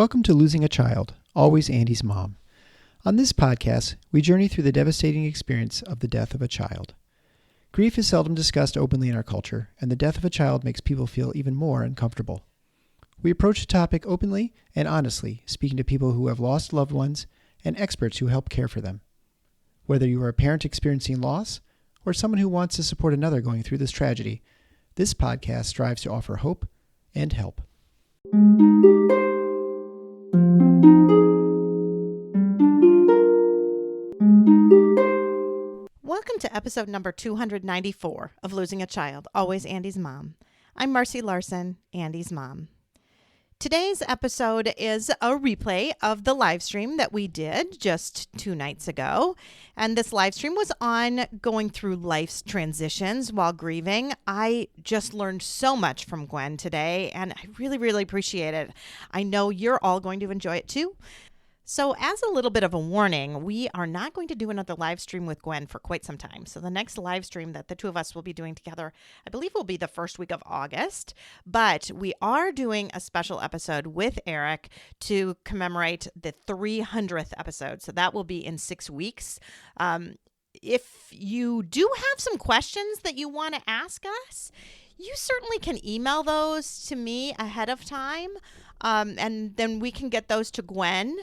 Welcome to Losing a Child, Always Andy's Mom. On this podcast, we journey through the devastating experience of the death of a child. Grief is seldom discussed openly in our culture, and the death of a child makes people feel even more uncomfortable. We approach the topic openly and honestly, speaking to people who have lost loved ones and experts who help care for them. Whether you are a parent experiencing loss or someone who wants to support another going through this tragedy, this podcast strives to offer hope and help. Welcome to episode number 294 of Losing a Child, Always Andy's Mom. I'm Marcy Larson, Andy's mom. Today's episode is a replay of the live stream that we did just 2 nights ago. And this live stream was on going through life's transitions while grieving. I just learned so much from Gwen today, and I really appreciate it. I know you're all going to enjoy it too. So as a little bit of a warning, we are not going to do another live stream with Gwen for quite some time. So the next live stream that the two of us will be doing together, I believe will be the first week of August. But we are doing a special episode with Eric to commemorate the 300th episode. So that will be in 6 weeks. If you do have some questions that you want to ask us, you certainly can email those to me ahead of time. And then we can get those to Gwen.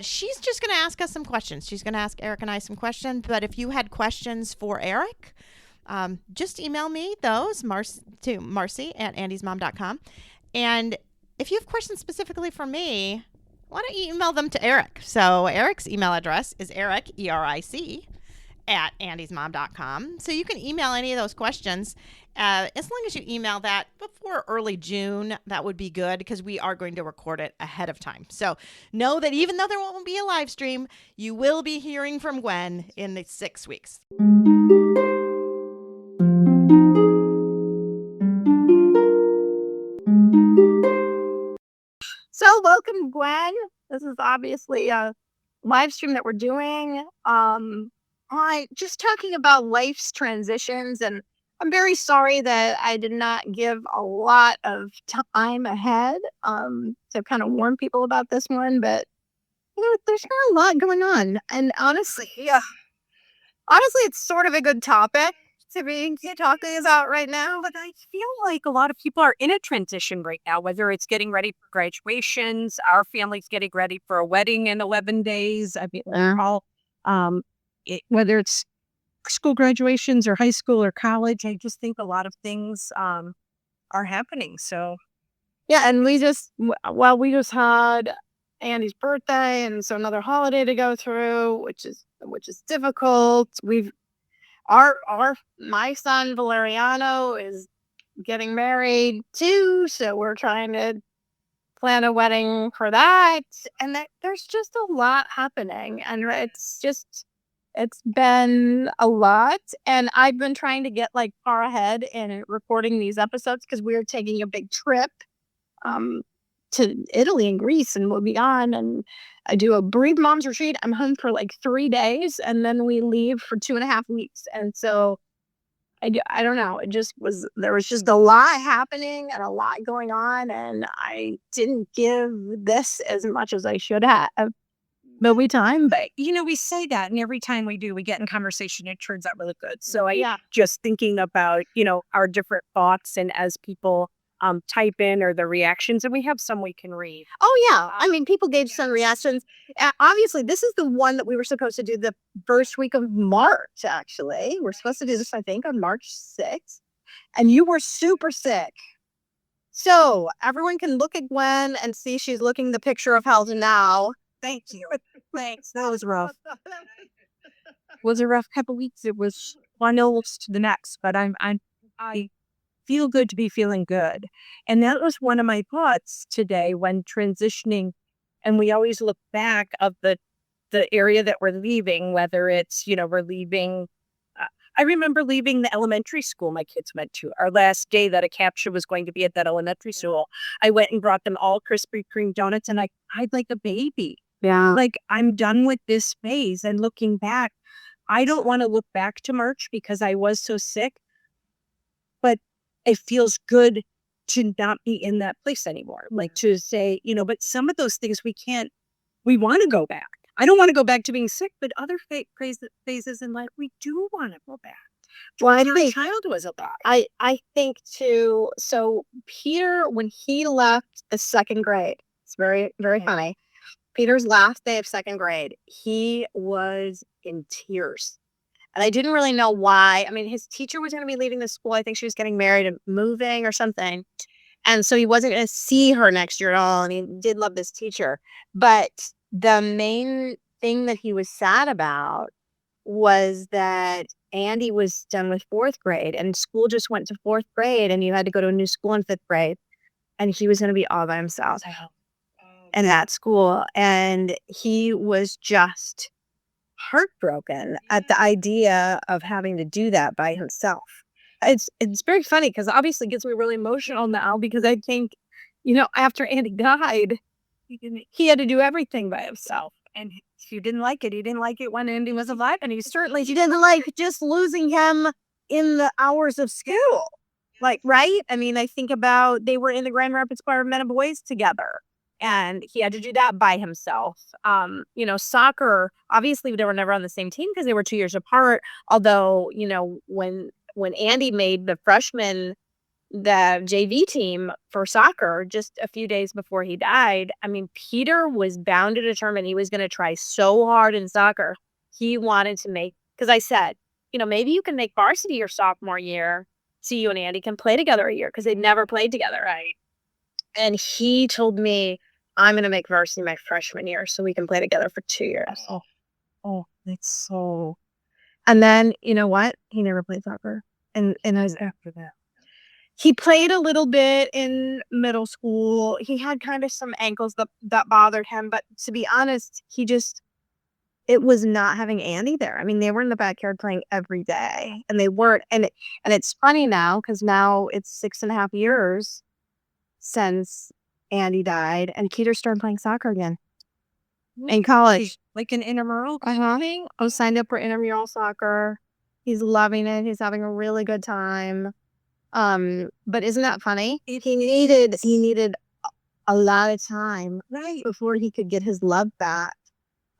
She's just going to ask us some questions. She's going to ask Eric and I some questions. But if you had questions for Eric, just email me those to marcy@andysmom.com. And if you have questions specifically for me, why don't you email them to Eric? So Eric's email address is Eric, E-R-I-C, @andysmom.com. So you can email any of those questions. As long as you email that before early June, that would be good because we are going to record it ahead of time. So know that even though there won't be a live stream, you will be hearing from Gwen in the 6 weeks. So welcome, Gwen. This is obviously a live stream that we're doing. I just talking about life's transitions, and I'm very sorry that I did not give a lot of time ahead to kind of warn people about this one, but there's not a lot going on, and honestly, it's sort of a good topic to be talking about right now. But I feel like a lot of people are in a transition right now, whether it's getting ready for graduations, our family's getting ready for a wedding in 11 days. I mean, all, whether it's school graduations or high school or college, I just think a lot of things are happening. So, yeah, and we just had Andy's birthday, and so another holiday to go through, which is difficult. My son Valeriano is getting married too, so we're trying to plan a wedding for that, and there's just a lot happening, and it's been a lot, and I've been trying to get far ahead in recording these episodes because we're taking a big trip to Italy and Greece, and we'll be on, and I do a bereaved moms retreat. I'm home for 3 days, and then we leave for 2.5 weeks, and so I don't know. There was just a lot happening and a lot going on, and I didn't give this as much as I should have. But we say that, and every time we do, we get in conversation, it turns out really good. So just thinking about, our different thoughts, and as people type in or the reactions, and we have some we can read. Oh, yeah. I mean, people gave some reactions. Obviously, this is the one that we were supposed to do the first week of March, actually. We're supposed to do this, I think, on March 6th. And you were super sick. So everyone can look at Gwen and see she's looking the picture of health now. Thank you. Thanks. That was rough. It was a rough couple weeks. It was one illness to the next, but I feel good to be feeling good. And that was one of my thoughts today when transitioning. And we always look back of the area that we're leaving, whether it's, we're leaving. I remember leaving the elementary school my kids went to. Our last day that a capture was going to be at that elementary school, I went and brought them all Krispy Kreme donuts, and I cried like a baby. Yeah. I'm done with this phase. And looking back, I don't want to look back to March because I was so sick, but it feels good to not be in that place anymore. Like to say, but some of those things we want to go back. I don't want to go back to being sick, but other phases in life, we do want to go back. Well, I Your think child was alive. I think too. So Peter, when he left the second grade, it's very, very funny. Peter's last day of second grade, he was in tears. And I didn't really know why. I mean, his teacher was going to be leaving the school. I think she was getting married and moving or something. And so he wasn't going to see her next year at all. And he did love this teacher. But the main thing that he was sad about was that Andy was done with fourth grade and school just went to fourth grade and you had to go to a new school in fifth grade. And he was going to be all by himself in that school. And he was just heartbroken at the idea of having to do that by himself. It's very funny because obviously it gets me really emotional now because I think, after Andy died, he had to do everything by himself. And if you didn't like it, he didn't like it when Andy was alive. And he didn't like just losing him in the hours of school. Like, right? I mean, I think about they were in the Grand Rapids Choir of Men and Boys together. And he had to do that by himself. Soccer, obviously they were never on the same team because they were 2 years apart. Although, when Andy made the JV team for soccer just a few days before he died, I mean, Peter was bound and determined he was going to try so hard in soccer. He wanted to because I said, maybe you can make varsity your sophomore year so you and Andy can play together a year because they'd never played together, right? And he told me, I'm going to make varsity my freshman year so we can play together for 2 years. Oh, that's so. And then, you know what? He never played soccer. And I was After that. He played a little bit in middle school. He had kind of some ankles that bothered him. But to be honest, it was not having Andy there. I mean, they were in the backyard playing every day. And they weren't. And it's funny now because now it's 6.5 years since Andy died. And Peter started playing soccer again in college. Like an intramural thing? I was signed up for intramural soccer. He's loving it. He's having a really good time. But isn't that funny? He needed a lot of time before he could get his love back.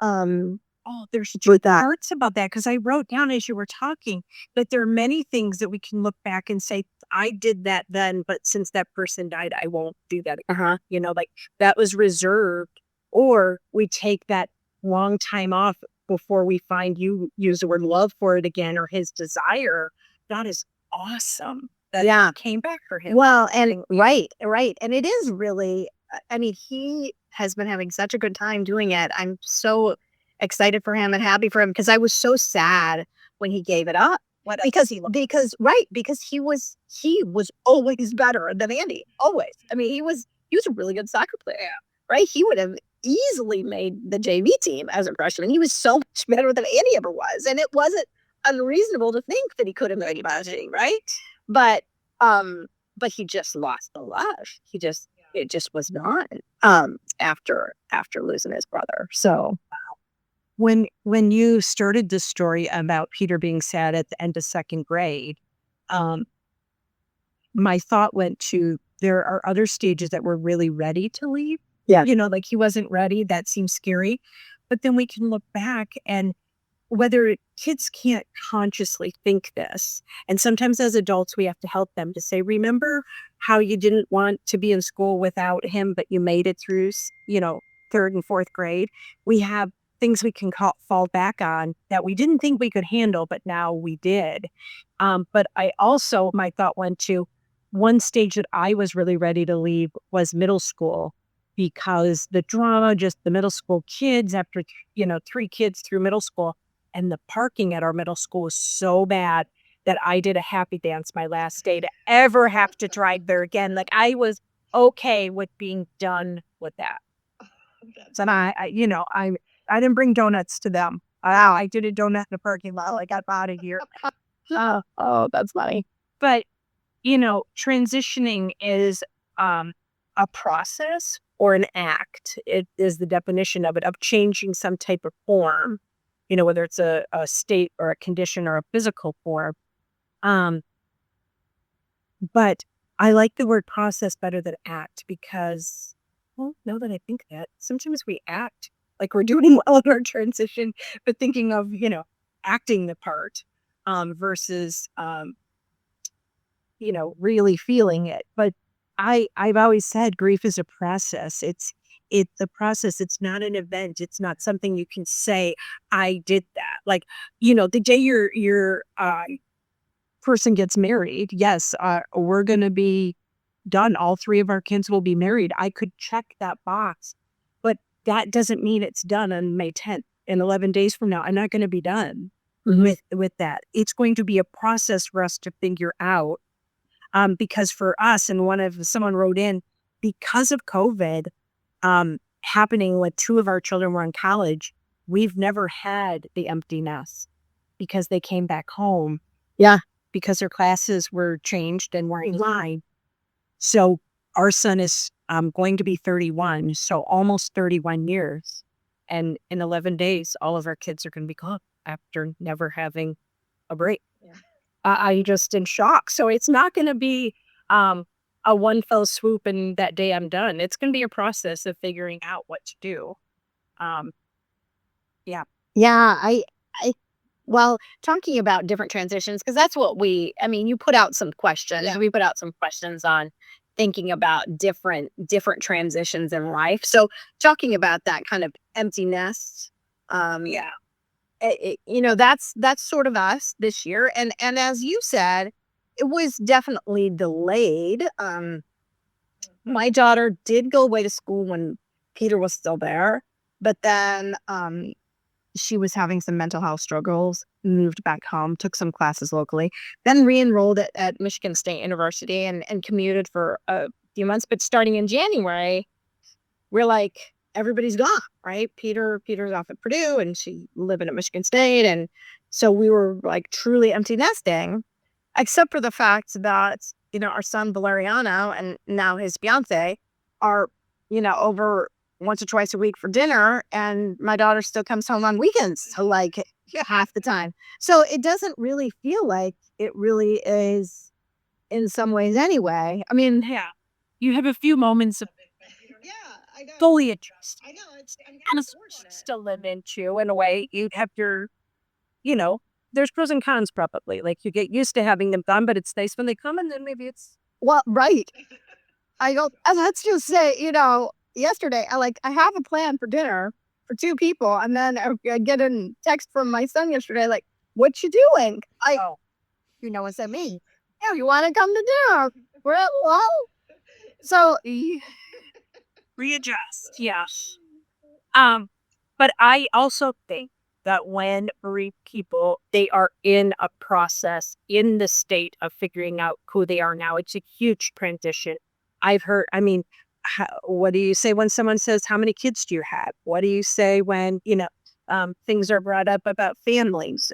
There's two parts about that because I wrote down as you were talking that there are many things that we can look back and say, I did that then, but since that person died, I won't do that. Like that was reserved, or we take that long time off before we find you use the word love for it again or his desire. That is awesome. That came back for him. Well, and right. And it is really, I mean, he has been having such a good time doing it. I'm so excited for him and happy for him because I was so sad when he gave it up. Because he was always better than Andy. Always. I mean, he was a really good soccer player, right? He would have easily made the JV team as a freshman. He was so much better than Andy ever was. And it wasn't unreasonable to think that he could have made the team, right? But he just lost the love. It just was not after losing his brother. So when you started the story about Peter being sad at the end of second grade, my thought went to there are other stages that we're really ready to leave. Yeah. Like he wasn't ready. That seems scary. But then we can look back and whether kids can't consciously think this. And sometimes as adults, we have to help them to say, remember how you didn't want to be in school without him, but you made it through, third and fourth grade. We have things we can fall back on that we didn't think we could handle, but now we did. But my thought went to one stage that I was really ready to leave was middle school because the drama, just the middle school kids after, 3 kids through middle school. And the parking at our middle school was so bad that I did a happy dance my last day to ever have to drive there again. Like I was okay with being done with that. So I didn't bring donuts to them. I did a donut in the parking lot. I got out of here. Oh, that's funny. But, transitioning is a process or an act. It is the definition of it, of changing some type of form. Whether it's a state or a condition or a physical form. But I like the word process better than act because, well, now that I think that, sometimes we act like we're doing well in our transition, but thinking of, acting the part versus, really feeling it. But I've always said grief is a process. It's the process. It's not an event. It's not something you can say, I did that. Like, the day your person gets married, yes, we're going to be done. All three of our kids will be married. I could check that box, but that doesn't mean it's done on May 10th. In 11 days from now, I'm not going to be done with that. It's going to be a process for us to figure out. Because for us, and someone wrote in, because of COVID happening when two of our children were in college, we've never had the empty nest because they came back home. Yeah. Because their classes were changed and weren't in line. So our son is going to be 31, so almost 31 years. And in 11 days, all of our kids are going to be gone after never having a break. Yeah. I'm just in shock. So it's not going to be a one fell swoop and that day I'm done. It's going to be a process of figuring out what to do. Yeah. Well, talking about different transitions, because that's what you put out some questions. Yeah. We put out some questions on thinking about different transitions in life. So talking about that kind of empty nest, that's sort of us this year. And as you said, it was definitely delayed. My daughter did go away to school when Peter was still there, but then she was having some mental health struggles, moved back home, took some classes locally, then re-enrolled at Michigan State University and commuted for a few months. But starting in January, we're like, everybody's gone, right? Peter's off at Purdue and she living at Michigan State. And so we were like truly empty nesting, except for the fact that, our son Valeriano and now his fiance are, over once or twice a week for dinner, and my daughter still comes home on weekends, so like half the time. So it doesn't really feel like it really is in some ways anyway. I mean, Yeah, you have a few moments of fully adjust. I know it's kind of still live into in a way. You'd have your, there's pros and cons probably. Like you get used to having them gone, but it's nice when they come, and then maybe it's right. I go, and let's just say, yesterday, I have a plan for dinner for two people. And then I get a text from my son yesterday, like, what you doing? You know what that means? Yeah, you want to come to dinner? Well, so readjust. Yeah. But I also think that when bereaved people, they are in a process, in the state of figuring out who they are now. It's a huge transition. I've heard, what do you say when someone says, how many kids do you have? What do you say when, things are brought up about families?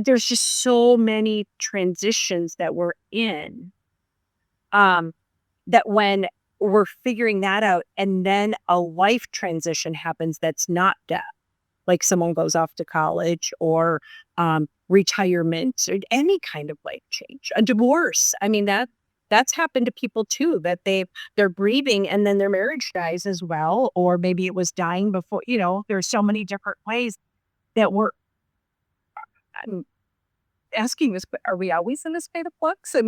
There's just so many transitions that we're in, that when we're figuring that out and then a life transition happens that's not death, like someone goes off to college or retirement or any kind of life change, a divorce. That's happened to people too, that they're grieving and then their marriage dies as well. Or maybe it was dying before, there's so many different ways that I'm asking this, are we always in a state of flux? Yeah.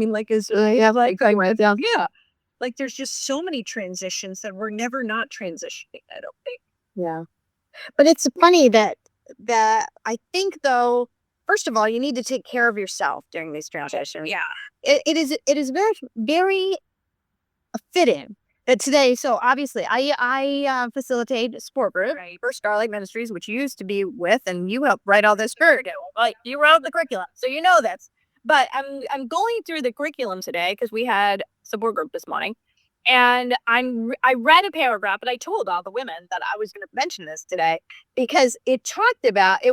Like there's just so many transitions that we're never not transitioning, I don't think. Yeah. But it's funny that I think though, first of all, you need to take care of yourself during these transitions. Yeah. It is very, very fitting that today. So obviously I facilitate a sport group for Starlight Ministries, which you used to be with, and you helped write all this curriculum. Like you wrote the curriculum, so you know this. But I'm going through the curriculum today because we had support group this morning. And I read a paragraph, and I told all the women that I was going to mention this today because it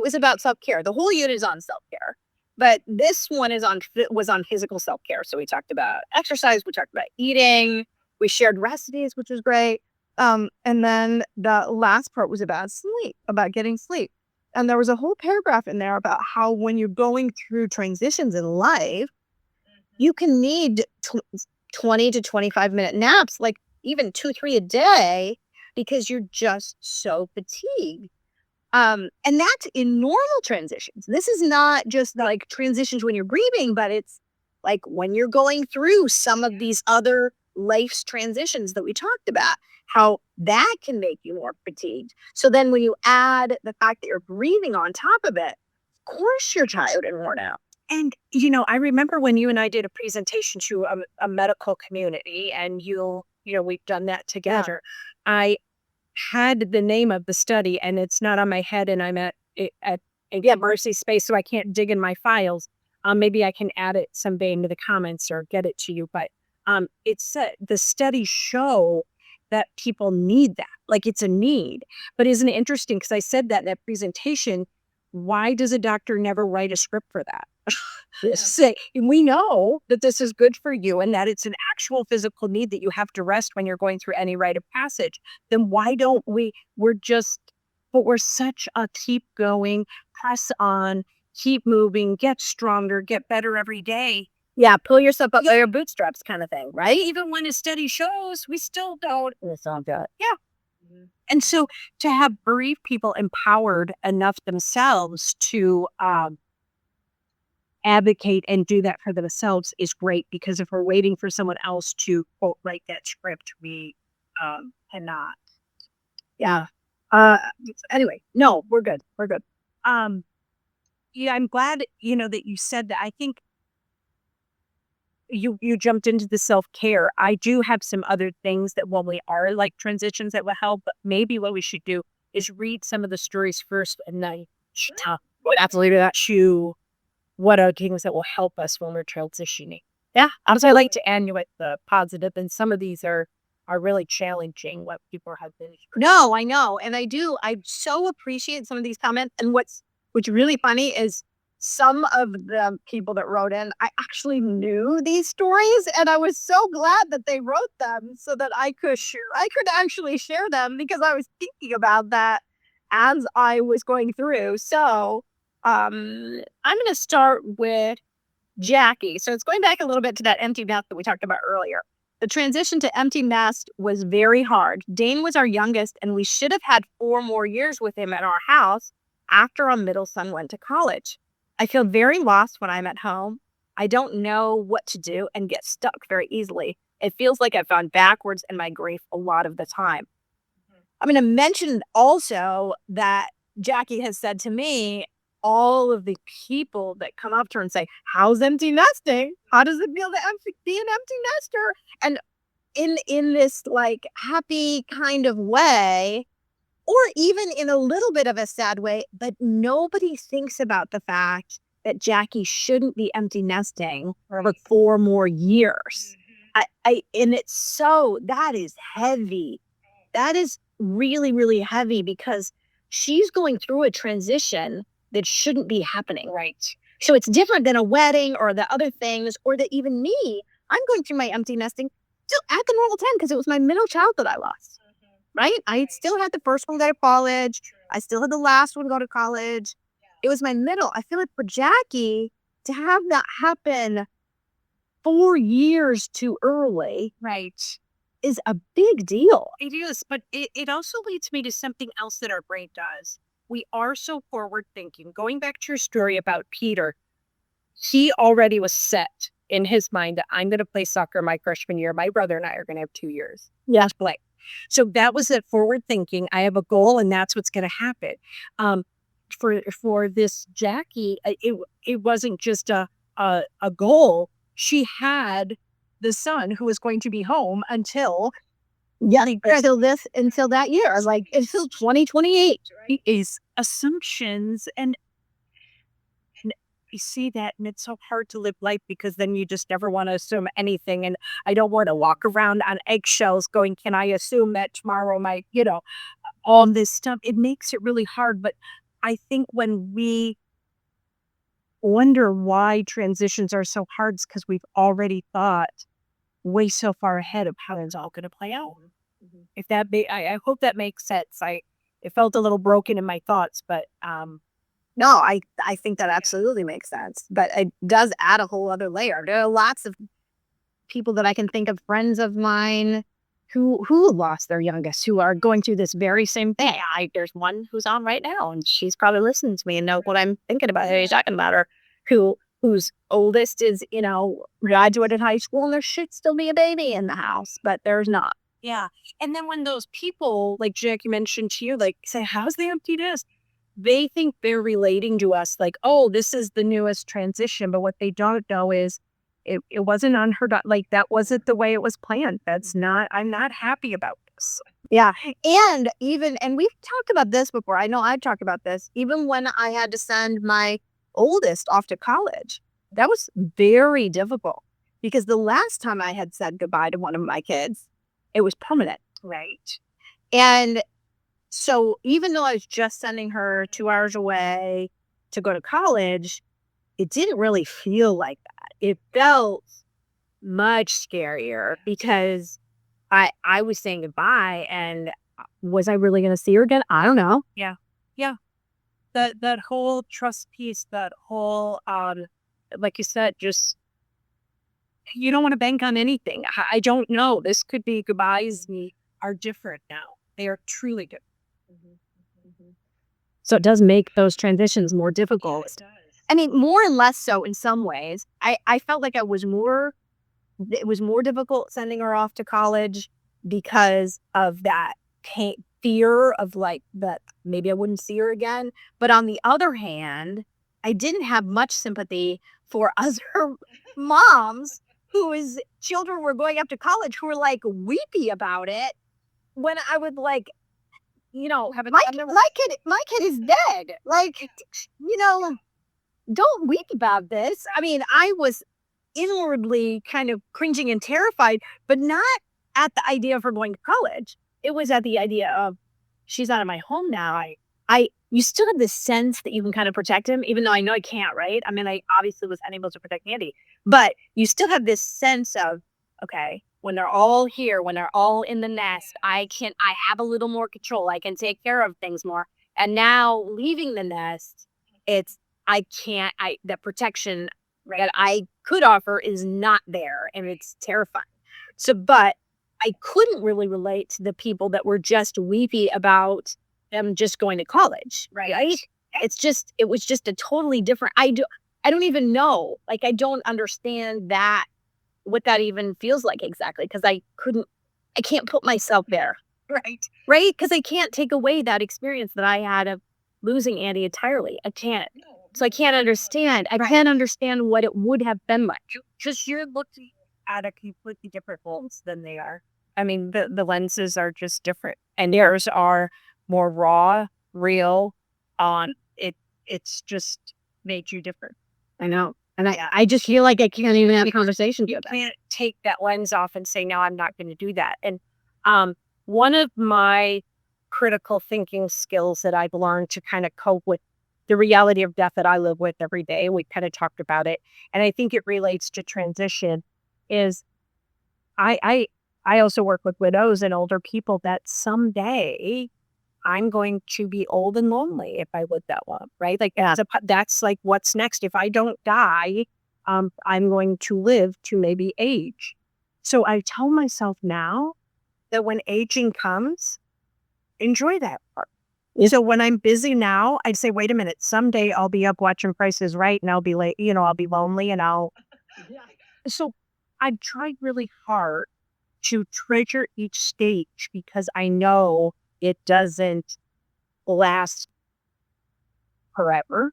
was about self-care. The whole unit is on self-care, but this one was on physical self-care. So we talked about exercise, we talked about eating, we shared recipes, which was great. And then the last part was about sleep, about getting sleep. And there was a whole paragraph in there about how when you're going through transitions in life, you can need 20 to 25-minute naps, like even 2-3 a day, because you're just so fatigued. And that's in normal transitions. This is not just like transitions when you're grieving, but it's like when you're going through some of these other life's transitions that we talked about, how that can make you more fatigued. So then when you add the fact that you're grieving on top of it, of course you're tired and worn out. And, I remember when you and I did a presentation to a medical community, and we've done that together. I had the name of the study, and it's not on my head, and I'm at Mercy Space, so I can't dig in my files. Maybe I can add it someday into the comments or get it to you. But it's the studies show that people need that. Like, it's a need. But isn't it interesting? Because I said that in that presentation. Why does a doctor never write a script for that? Say, we know that this is good for you and that it's an actual physical need that you have to rest when you're going through any rite of passage. Then why don't we? We're such a keep going, press on, keep moving, get stronger, get better every day. Yeah, pull yourself up by your bootstraps kind of thing, right? Even when a study shows, we still don't. It's not good. Yeah. And so to have bereaved people empowered enough themselves to advocate and do that for themselves is great, because if we're waiting for someone else to, quote, write that script, we cannot. Yeah. Anyway, no, we're good. We're good. Yeah, I'm glad, that you said that. I think you jumped into the self-care. I do have some other things that when we are like transitions that will help, but maybe what we should do is read some of the stories first and then absolutely do that to what are things that will help us when we're transitioning. Yeah. Also, I like to end with the positive, and some of these are really challenging what people have been through. No, I know. And I so appreciate some of these comments. And what's really funny is some of the people that wrote in, I actually knew these stories, and I was so glad that they wrote them so that I could actually share them, because I was thinking about that as I was going through. So I'm going to start with Jackie. So it's going back a little bit to that empty nest that we talked about earlier. The transition to empty nest was very hard. Dane was our youngest, and we should have had 4 more years with him at our house after our middle son went to college. I feel very lost when I'm at home. I don't know what to do and get stuck very easily. It feels like I've gone backwards in my grief a lot of the time. I'm going to mention also that Jackie has said to me, all of the people that come up to her and say, how's empty nesting? How does it feel to be an empty nester? And in this like happy kind of way, or even in a little bit of a sad way, but nobody thinks about the fact that Jackie shouldn't be empty nesting for 4 more years. And it's so, that is heavy. That is really, really heavy, because she's going through a transition that shouldn't be happening. Right. So it's different than a wedding or the other things, or that even me, I'm going through my empty nesting still at the normal time, because it was my middle child that I lost. Right? I still had the first one go to college. I still had the last one go to college. It was my middle. I feel like for Jackie to have that happen 4 years too early, right, is a big deal. It is, but it also leads me to something else that our brain does. We are so forward thinking. Going back to your story about Peter, he already was set in his mind that I'm going to play soccer my freshman year. My brother and I are going to have 2 years. Yes, play. So that was that forward thinking. I have a goal, and that's what's going to happen. For this Jackie, it wasn't just a goal. She had the son who was going to be home until until that year, like until 2028. Is assumptions, and you see that, and it's so hard to live life, because then you just never want to assume anything. And I don't want to walk around on eggshells going, can I assume that tomorrow might, all this stuff. It makes it really hard. But I think when we wonder why transitions are so hard, it's because we've already thought way so far ahead of how it's all going to play out. Mm-hmm. If that I hope that makes sense. It felt a little broken in my thoughts, but no, I think that absolutely makes sense. But it does add a whole other layer. There are lots of people that I can think of, friends of mine who lost their youngest, who are going through this very same thing. There's one who's on right now, and she's probably listening to me and know what I'm thinking about. Hey, talking about her, whose oldest is, graduated high school, and there should still be a baby in the house, but there's not. Yeah. And then when those people, like Jackie mentioned to you, like say, how's the empty nest? They think they're relating to us like, oh, this is the newest transition. But what they don't know is it wasn't unheard of. Like, that wasn't the way it was planned. I'm not happy about this. Yeah. And we've talked about this before. I know I've talked about this. Even when I had to send my oldest off to college, that was very difficult because the last time I had said goodbye to one of my kids, it was permanent. Right. And so even though I was just sending her 2 hours away to go to college, it didn't really feel like that. It felt much scarier because I was saying goodbye, and was I really going to see her again? I don't know. Yeah. That whole trust piece, that whole, like you said, just, you don't want to bank on anything. I don't know. This could be goodbyes are different now. They are truly different. So it does make those transitions more difficult. It does. I mean, more and less so in some ways. I felt like it was more difficult sending her off to college because of that fear of like that maybe I wouldn't see her again. But on the other hand, I didn't have much sympathy for other moms whose children were going up to college who were like weepy about it when I would like, my kid is dead. Like, don't weep about this. I mean, I was inwardly kind of cringing and terrified, but not at the idea of her going to college. It was at the idea of she's out of my home now. You still have this sense that you can kind of protect him, even though I know I can't, right? I mean, I obviously was unable to protect Andy, but you still have this sense of, okay, when they're all here, when they're all in the nest, I have a little more control. I can take care of things more. And now leaving the nest, the protection that I could offer is not there, and it's terrifying. So, but I couldn't really relate to the people that were just weepy about them just going to college, right? It was just a totally different, I don't even know, like, I don't understand that, what that even feels like exactly, because I can't put myself there. Right. Because I can't take away that experience that I had of losing Andy entirely. I can't. So I can't understand. I can't understand what it would have been like. Because you're looking at a completely different lens than they are. I mean, the lenses are just different. And theirs are more raw, real, it's just made you different. I know. And I just feel like I can't even have a conversation. You can't take that lens off and say, no, I'm not going to do that. And one of my critical thinking skills that I've learned to kind of cope with the reality of death that I live with every day, we kind of talked about it, and I think it relates to transition, is I also work with widows and older people that someday I'm going to be old and lonely if I live that long, right? Like, that's like what's next. If I don't die, I'm going to live to maybe age. So I tell myself now that when aging comes, enjoy that part. So when I'm busy now, I'd say, wait a minute, someday I'll be up watching Price is Right, and I'll be late, I'll be lonely, and so I've tried really hard to treasure each stage, because I know it doesn't last forever.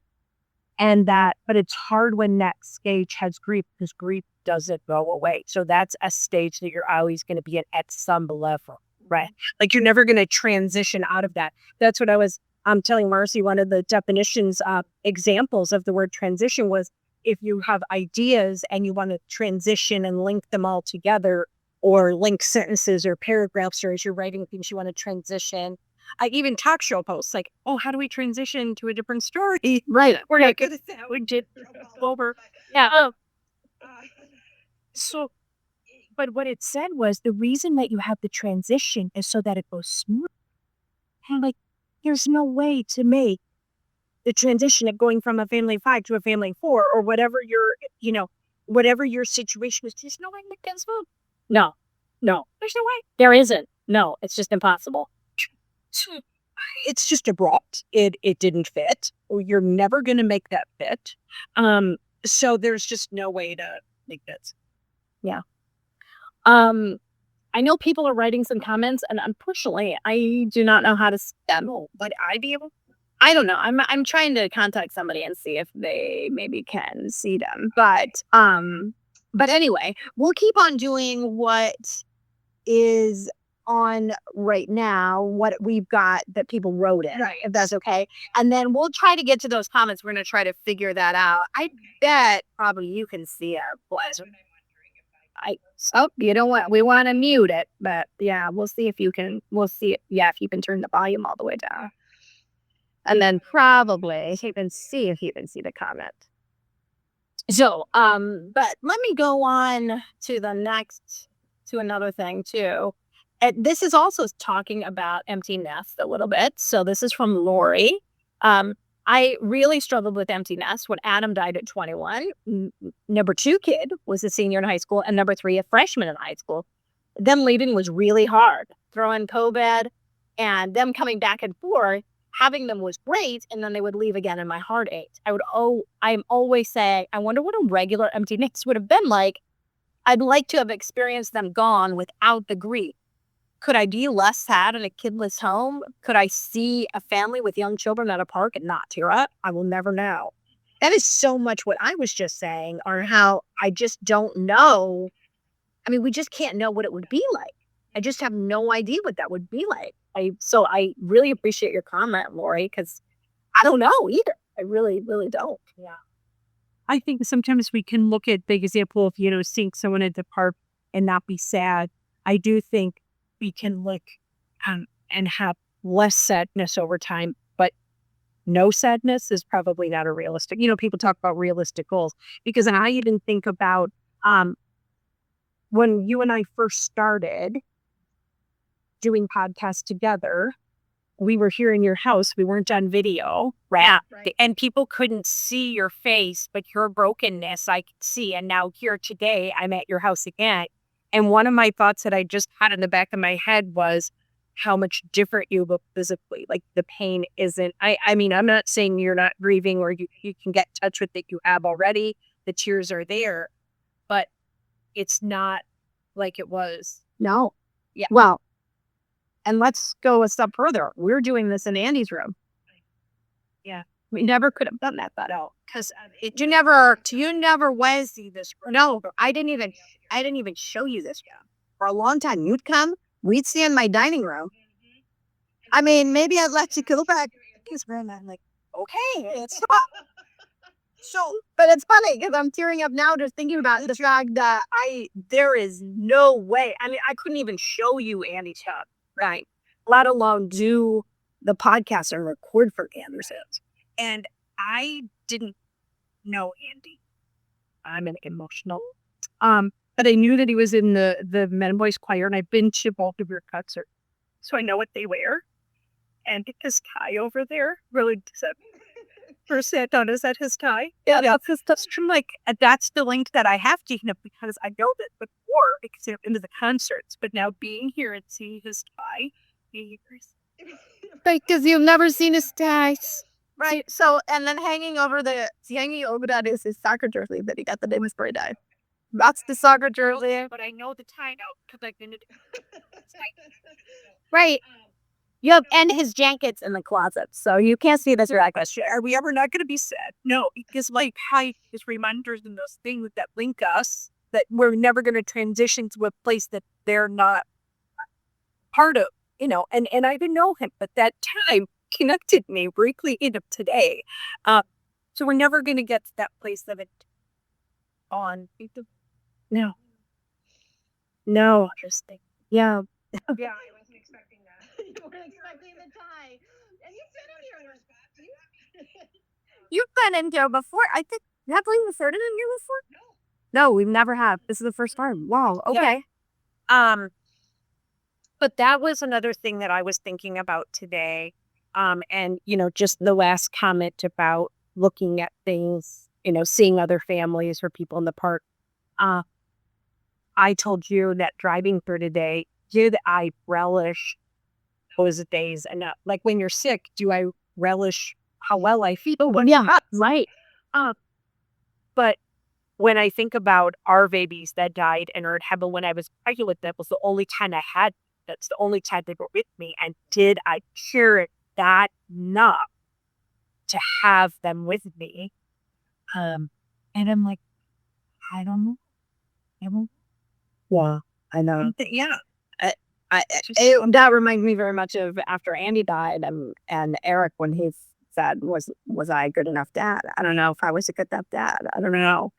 But it's hard when that stage has grief, because grief doesn't go away. So that's a stage that you're always going to be in at some level, right? Like, you're never going to transition out of that. That's what I was telling Marcy. One of the definitions, examples of the word transition was, if you have ideas and you want to transition and link them all together, or link sentences or paragraphs, or as you're writing things, you want to transition. I even talk show posts like, oh, how do we transition to a different story? Right. We're not good at that. We did over. Yeah. So, but what it said was, the reason that you have the transition is so that it goes smooth. And like, there's no way to make the transition of going from a family of 5 to a family of 4, or whatever whatever your situation is, there's no way to get food. No, there's no way. There isn't. No, it's just impossible. It's just abrupt. It didn't fit. You're never going to make that fit. So there's just no way to make this. Yeah. I know people are writing some comments, and unfortunately, I do not know how to spell. Would I be able? I don't know. I'm trying to contact somebody and see if they maybe can see them. But anyway, we'll keep on doing what is on right now, what we've got that people wrote in, right, if that's okay. And then we'll try to get to those comments. We're going to try to figure that out. I bet probably you can see our blazer. You don't want, we want to mute it, but yeah, we'll see if you can, if you can turn the volume all the way down. And then probably even see if you can see the comment. So, but let me go on to another thing too. And this is also talking about empty nest a little bit. So this is from Lori. I really struggled with empty nest when Adam died at 21. Number 2 kid was a senior in high school, and number 3, a freshman in high school. Them leaving was really hard. Throwing COVID and them coming back and forth, having them was great, and then they would leave again, and my heart ached. I'm always saying, I wonder what a regular empty nest would have been like. I'd like to have experienced them gone without the grief. Could I be less sad in a kidless home? Could I see a family with young children at a park and not tear up? I will never know. That is so much what I was just saying, or how I just don't know. I mean, we just can't know what it would be like. I just have no idea what that would be like. So I really appreciate your comment, Lori, because I don't know either. I really, really don't. Yeah. I think sometimes we can look at the example of, seeing someone at the park and not be sad. I do think we can look and have less sadness over time, but no sadness is probably not a realistic. People talk about realistic goals, because I even think about when you and I first started doing podcasts together. We were here in your house. We weren't on video, right? Right. And people couldn't see your face, but your brokenness I could see. And now here today, I'm at your house again. And one of my thoughts that I just had in the back of my head was how much different you look physically. Like the pain isn't, I mean, I'm not saying you're not grieving or you can get in touch with it. You have already. The tears are there, but it's not like it was. No. Yeah. Well, and let's go a step further. We're doing this in Andy's room. Yeah. We never could have done that, because you never was see this. No, I didn't even show you this yet. For a long time, you'd come, we'd stay in my dining room. I mean, maybe I'd let you go back. I'm like, okay, it's fine. So, but it's funny because I'm tearing up now just thinking about the fact that there is no way. I mean, I couldn't even show you Andy's house, right? Let alone do the podcast and record for Anderson's. And I didn't know Andy. I'm emotional. But I knew that he was in the Men and Boys Choir, and I've been to both of your concerts, so I know what they wear. And his tie over there really said, first sat down, is that his tie? Yeah. That's his touch. I'm like, that's the link that I have to him, because I know that before, because I've been to the concerts, but now being here and seeing his tie, because you've never seen his ties. Right. So, and then hanging over that is his soccer jersey that he got the day before he died. That's the soccer jersey. But I know the tie now because I've been to right. Yep, and his jacket's in the closet, so you can't see this right question. Are we ever not going to be sad? No, because like his reminders and those things that link us, that we're never going to transition to a place that they're not part of, and I didn't know him, but that time connected me briefly into today. So we're never going to get to that place of it on. No. Interesting. Yeah. Yeah, I wasn't expecting that. You weren't expecting the tie. And you've been in here. You've been in here before. I think, have we heard it in here before? No, we've never have. This is the first time. Wow. Okay. Yeah. But that was another thing that I was thinking about today. And, just the last comment about looking at things, seeing other families or people in the park. I told you that driving through today, did I relish those days enough? Like when you're sick, do I relish how well I feel? Well, yeah, right. Uh, but when I think about our babies that died and are in heaven when I was pregnant, that was the only time I had. That's the only time they were with me. And did I cherish that enough to have them with me? And I'm like, I don't know. I don't. Yeah, I know. Yeah. That reminds me very much of after Andy died, and Eric, when he said, was I a good enough dad? I don't know if I was a good enough dad. I don't know.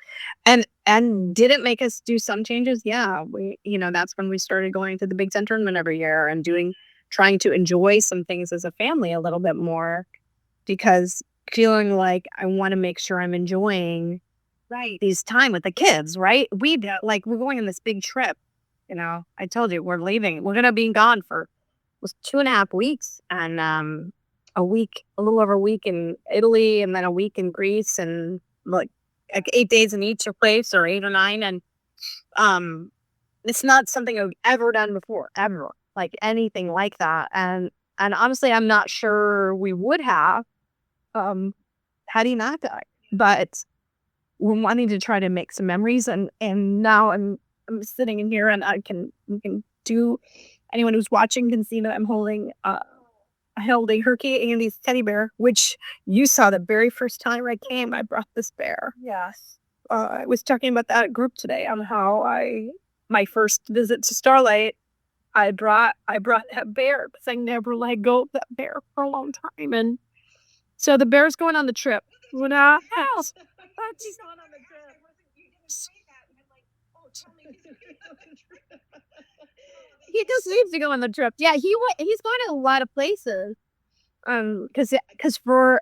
And did it make us do some changes? Yeah, that's when we started going to the big tent tournament every year and trying to enjoy some things as a family a little bit more, because feeling like I want to make sure I'm enjoying these time with the kids, right? We're going on this big trip. I told you we're leaving. We're gonna be gone for 2.5 weeks, and a little over a week in Italy, and then a week in Greece, and like 8 days in each place, or 8 or 9. And it's not something I've ever done before, ever, like anything like that. And honestly, I'm not sure we would have had he not died, but we're wanting to try to make some memories. And now I'm sitting in here, and we can do. Anyone who's watching can see that I'm holding a Herky, Andy's teddy bear, which you saw the very first time I came. I brought this bear. Yes. I was talking about that at group today on how my first visit to Starlight, I brought that bear because I never let go of that bear for a long time. And so the bear's going on the trip. What else? He's going on the trip. He just needs to go on the trip. Yeah, he's going to a lot of places. Because for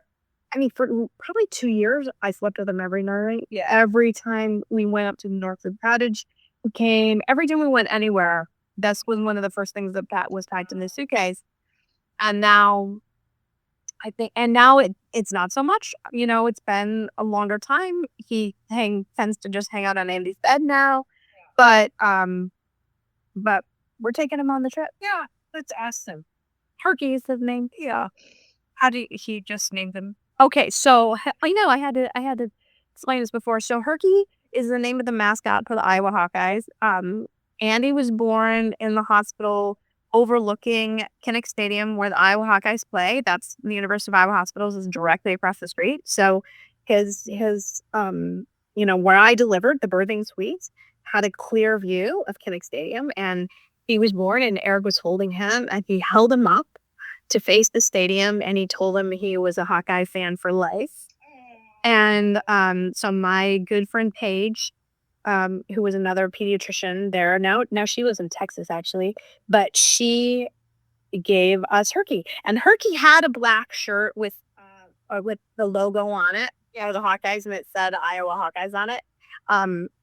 probably 2 years, I slept with him every night. Yeah, every time we went up to the Northwood Cottage, we came. Every time we went anywhere, this was one of the first things that Pat was packed in the suitcase. And now, it's not so much. It's been a longer time. He tends to just hang out on Andy's bed now, but we're taking him on the trip. Yeah, let's ask him. Herky is his name. Yeah. How do he just named them? Okay, so I know I had to explain this before. So Herky is the name of the mascot for the Iowa Hawkeyes. Andy was born in the hospital overlooking Kinnick Stadium where the Iowa Hawkeyes play. That's the University of Iowa Hospitals is directly across the street. So his where I delivered the birthing suites had a clear view of Kinnick Stadium, and he was born, and Eric was holding him, and he held him up to face the stadium, and he told him he was a Hawkeye fan for life. And so my good friend Paige, who was another pediatrician there, now she lives in Texas actually, but she gave us Herky, and Herky had a black shirt with the logo on it, the Hawkeyes, and it said Iowa Hawkeyes on it.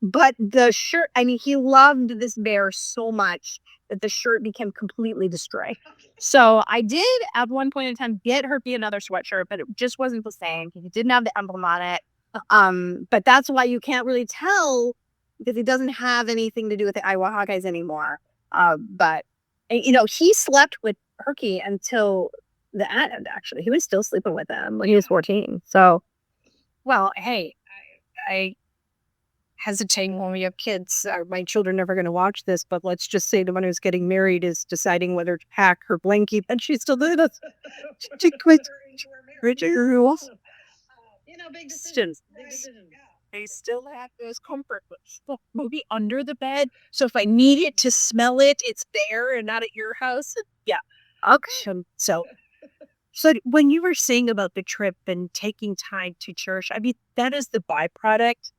But the shirt, he loved this bear so much that the shirt became completely destroyed. So I did at one point in time get Herky another sweatshirt, but it just wasn't the same because it didn't have the emblem on it. But that's why you can't really tell, because it doesn't have anything to do with the Iowa Hawkeyes anymore. But he slept with Herky until the end. Actually, he was still sleeping with him when he was 14. So, well, hey, I hesitate when we have kids. My children are never going to watch this, but let's just say the one who's getting married is deciding whether to pack her blankie, and she's still doing this. Rules. Big decisions. They still have those comfort stuff maybe under the bed. So if I need it to smell it, it's there and not at your house. Yeah. Okay. So when you were saying about the trip and taking time to cherish, that is the byproduct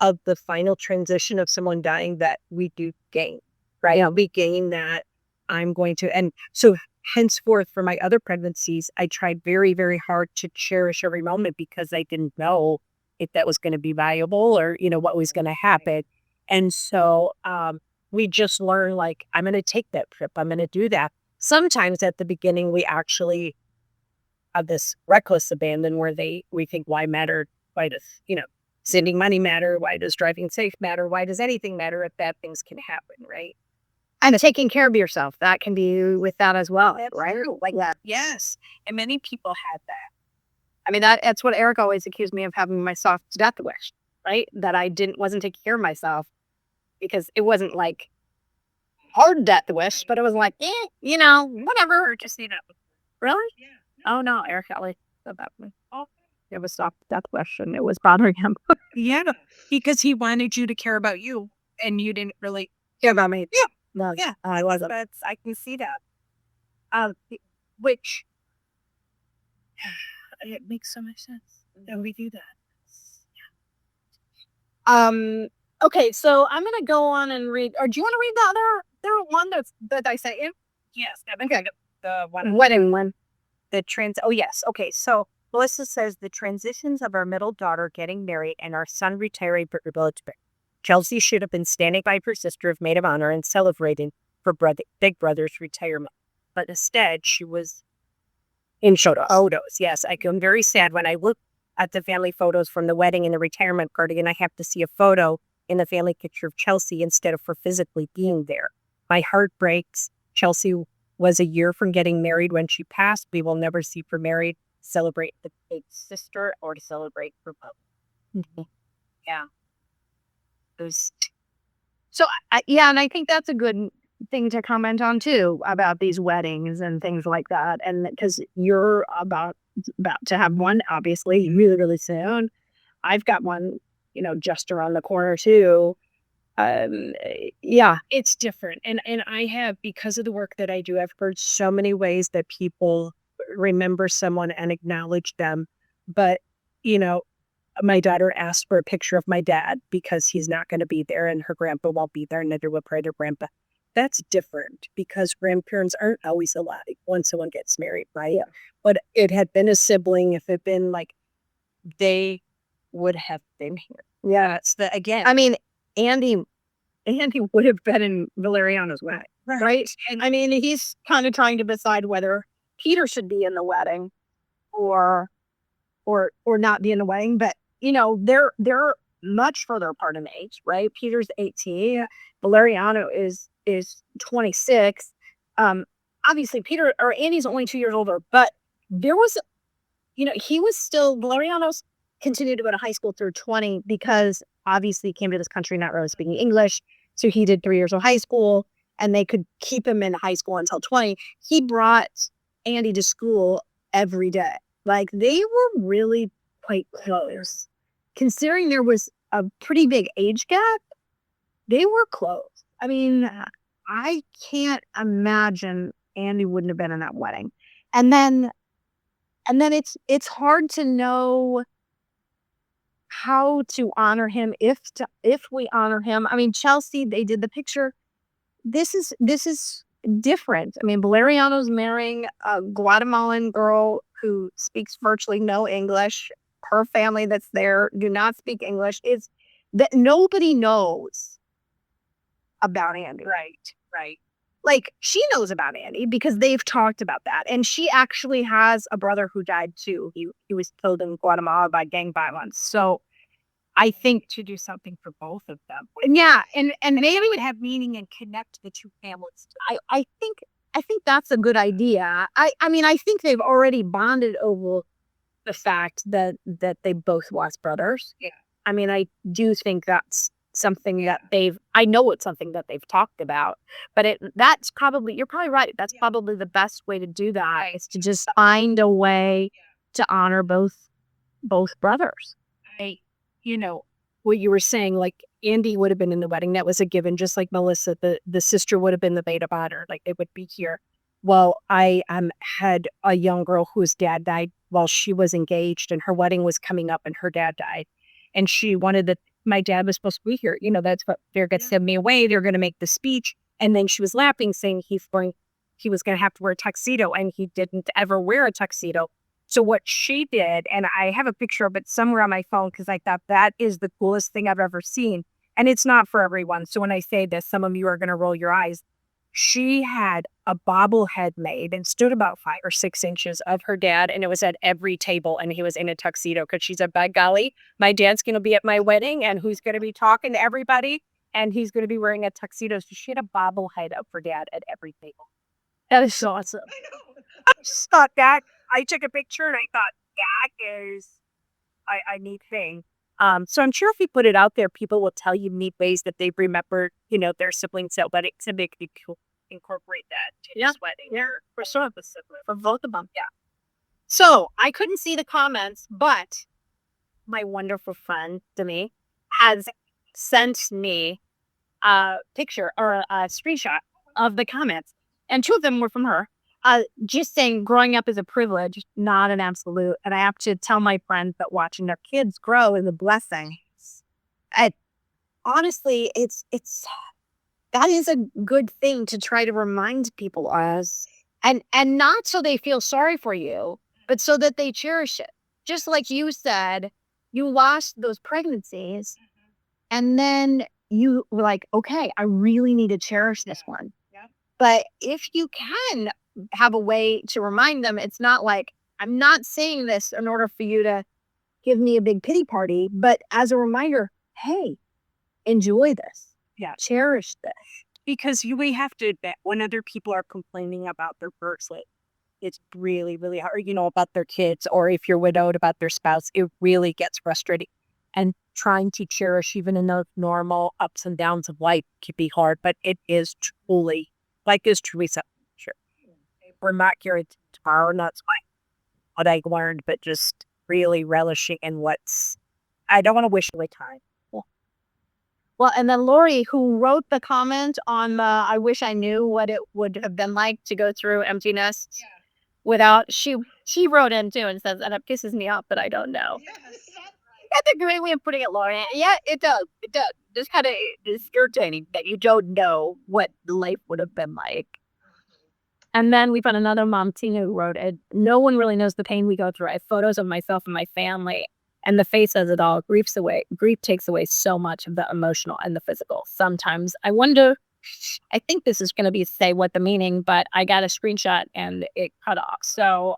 of the final transition of someone dying that we do gain, right? Yeah. We gain that I'm going to, and so henceforth for my other pregnancies, I tried very, very hard to cherish every moment because I didn't know if that was going to be viable or, what was going to happen. And so we just learned, like, I'm going to take that trip. I'm going to do that. Sometimes at the beginning, we actually have this reckless abandon where we think, why matter? Why does, sending money matter? Why does driving safe matter? Why does anything matter if bad things can happen, right? And taking care of yourself, that can be with that as well, right? Like that. Yes. And many people had that. I mean, that's what Eric always accused me of, having my soft death wish, right? That I wasn't taking care of myself, because it wasn't like hard death wish, but it was like, whatever. Or just, Really? Yeah. Oh no, Eric always said that to me. Oh, it was soft death wish, and it was bothering him. Yeah. Because he wanted you to care about you, and you didn't really Care about me? Yeah. No, Yeah. I wasn't. I can see that. Which it makes so much sense that we do that. Okay, so I'm gonna go on and read. Or do you want to read the other one that I sent you? Yes. I think I got the one. Wedding one. Oh, yes. Okay. So Melissa says the transitions of our middle daughter getting married and our son retiring. Chelsea should have been standing by her sister of maid of honor and celebrating for big brother's retirement. But instead, she was in photos. Yes. I'm very sad when I look at the family photos from the wedding and the retirement party, and I have to see a photo in the family picture of Chelsea instead of her physically being there. My heart breaks. Chelsea was a year from getting married when she passed. We will never see her married, celebrate the big sister, or to celebrate her both. Mm-hmm. Yeah. Those. So yeah, and I think that's a good thing to comment on too, about these weddings and things like that, and because you're about to have one, obviously, really, really soon. I've got one, just around the corner too. Yeah, It's different. And I have, because of the work that I do, I've heard so many ways that people remember someone and acknowledge them. But, my daughter asked for a picture of my dad because he's not going to be there and her grandpa won't be there, neither will her grandpa. That's different because grandparents aren't always alive when someone gets married, right? But it had been a sibling, if it had been like, they would have been here. yeah. It's again. I mean, Andy would have been in Valeriano's wedding, right? And I mean, he's kind of trying to decide whether Peter should be in the wedding or not be in the wedding. But they're much further apart in age, right? Peter's 18, Valeriano is 26. Obviously Andy's only 2 years older, but there was, he was still, Valeriano's continued to go to high school through 20 because obviously he came to this country not really speaking English. So he did 3 years of high school and they could keep him in high school until 20. He brought Andy to school every day. Like, they were really quite close. Considering there was a pretty big age gap, they were close. I mean, I can't imagine Andy wouldn't have been in that wedding. And then it's hard to know how to honor him, if we honor him. I mean, Chelsea, they did the picture. This is different. I mean, Valeriano's marrying a Guatemalan girl who speaks virtually no English. Her family that's there do not speak English. It's that nobody knows about Andy. right. Like, she knows about Andy because they've talked about that. And she actually has a brother who died too. He was killed in Guatemala by gang violence. So I think To do something for both of them. yeah, and maybe It would have meaning and connect the two families. I think that's a good idea. I mean, I think they've already bonded over the fact that they both lost brothers. Yeah. I mean, I do think that's something that I know it's something that they've talked about, but that's probably, you're probably right. That's probably the best way to do that, is to just find a way to honor both brothers. What you were saying, like Andy would have been in the wedding. That was a given, just like Melissa, the sister would have been the maid of honor. Like, they would be here. Well, I had a young girl whose dad died while she was engaged, and her wedding was coming up, and her dad died. And she wanted that my dad was supposed to be here. That's what they're going to send me away. They're going to make the speech. And then she was laughing, saying he was going to have to wear a tuxedo, and he didn't ever wear a tuxedo. So what she did, and I have a picture of it somewhere on my phone because I thought that is the coolest thing I've ever seen. And it's not for everyone. So when I say this, some of you are going to roll your eyes. she had a bobblehead made and stood about 5 or 6 inches of her dad, and it was at every table, and he was in a tuxedo because she said, by golly, my dad's going to be at my wedding, and who's going to be talking to everybody, and he's going to be wearing a tuxedo. So she had a bobblehead of her dad at every table. That is so awesome. I just thought that. I took a picture, and I thought, that is a neat thing. So I'm sure if you put it out there, people will tell you neat ways that they've remembered, their siblings at weddings, and they could incorporate that to his wedding. Yeah, for some of the siblings, for both of them. Yeah. So I couldn't see the comments, but my wonderful friend Demi has sent me a picture or a screenshot of the comments, and 2 of them were from her. Just saying, growing up is a privilege, not an absolute. And I have to tell my friends that watching their kids grow is a blessing. And honestly, that is a good thing to try to remind people as, and not so they feel sorry for you, but so that they cherish it. Just like you said, you lost those pregnancies, and then you were like, okay, I really need to cherish this one. But if you can have a way to remind them, it's not like, I'm not saying this in order for you to give me a big pity party, but as a reminder, hey, enjoy this. Yeah. Cherish this. Because we have to admit, when other people are complaining about their births, it's really, really hard, about their kids, or if you're widowed, about their spouse, it really gets frustrating. And trying to cherish even in those normal ups and downs of life can be hard, but it is truly, like as Teresa, sure. We're not guaranteed tomorrow, and that's what I learned, but just really relishing in I don't want to wish away time. Well, and then Lori, who wrote the comment on the, I wish I knew what it would have been like to go through emptiness without, she wrote in too and says, and it pisses me off, but I don't know. That's a great way of putting it, Lori. Yeah, it does. It does. Just kind of irritating that you don't know what life would have been like. And then we found another mom, Tina, who wrote it. No one really knows the pain we go through. I have photos of myself and my family, and the face says it all. Grief takes away so much of the emotional and the physical. Sometimes I wonder, I think this is going to be say what the meaning, but I got a screenshot and it cut off. So,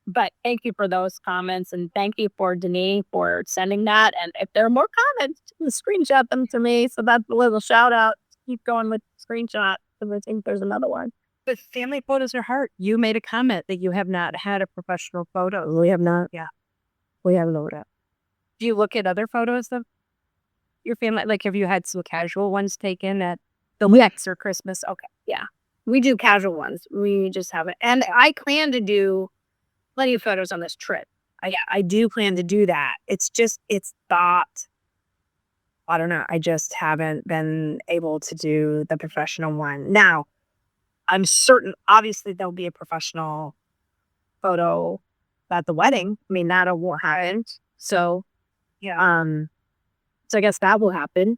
but thank you for those comments, and thank you for Denise for sending that. And if there are more comments, screenshot them to me. So that's a little shout out. Keep going with screenshot, because I think there's another one. But family photos are hard. You made a comment that you have not had a professional photo. We have not. Yeah. We have loaded up. Do you look at other photos of your family? Like, have you had some casual ones taken at the weeks or Christmas? Okay. Yeah. We do casual ones. We just haven't. And I plan to do plenty of photos on this trip. I do plan to do that. It's thought. I don't know. I just haven't been able to do the professional one. Now, I'm certain, obviously, there'll be a professional photo at the wedding. I mean, that will happen. So, yeah. So I guess that will happen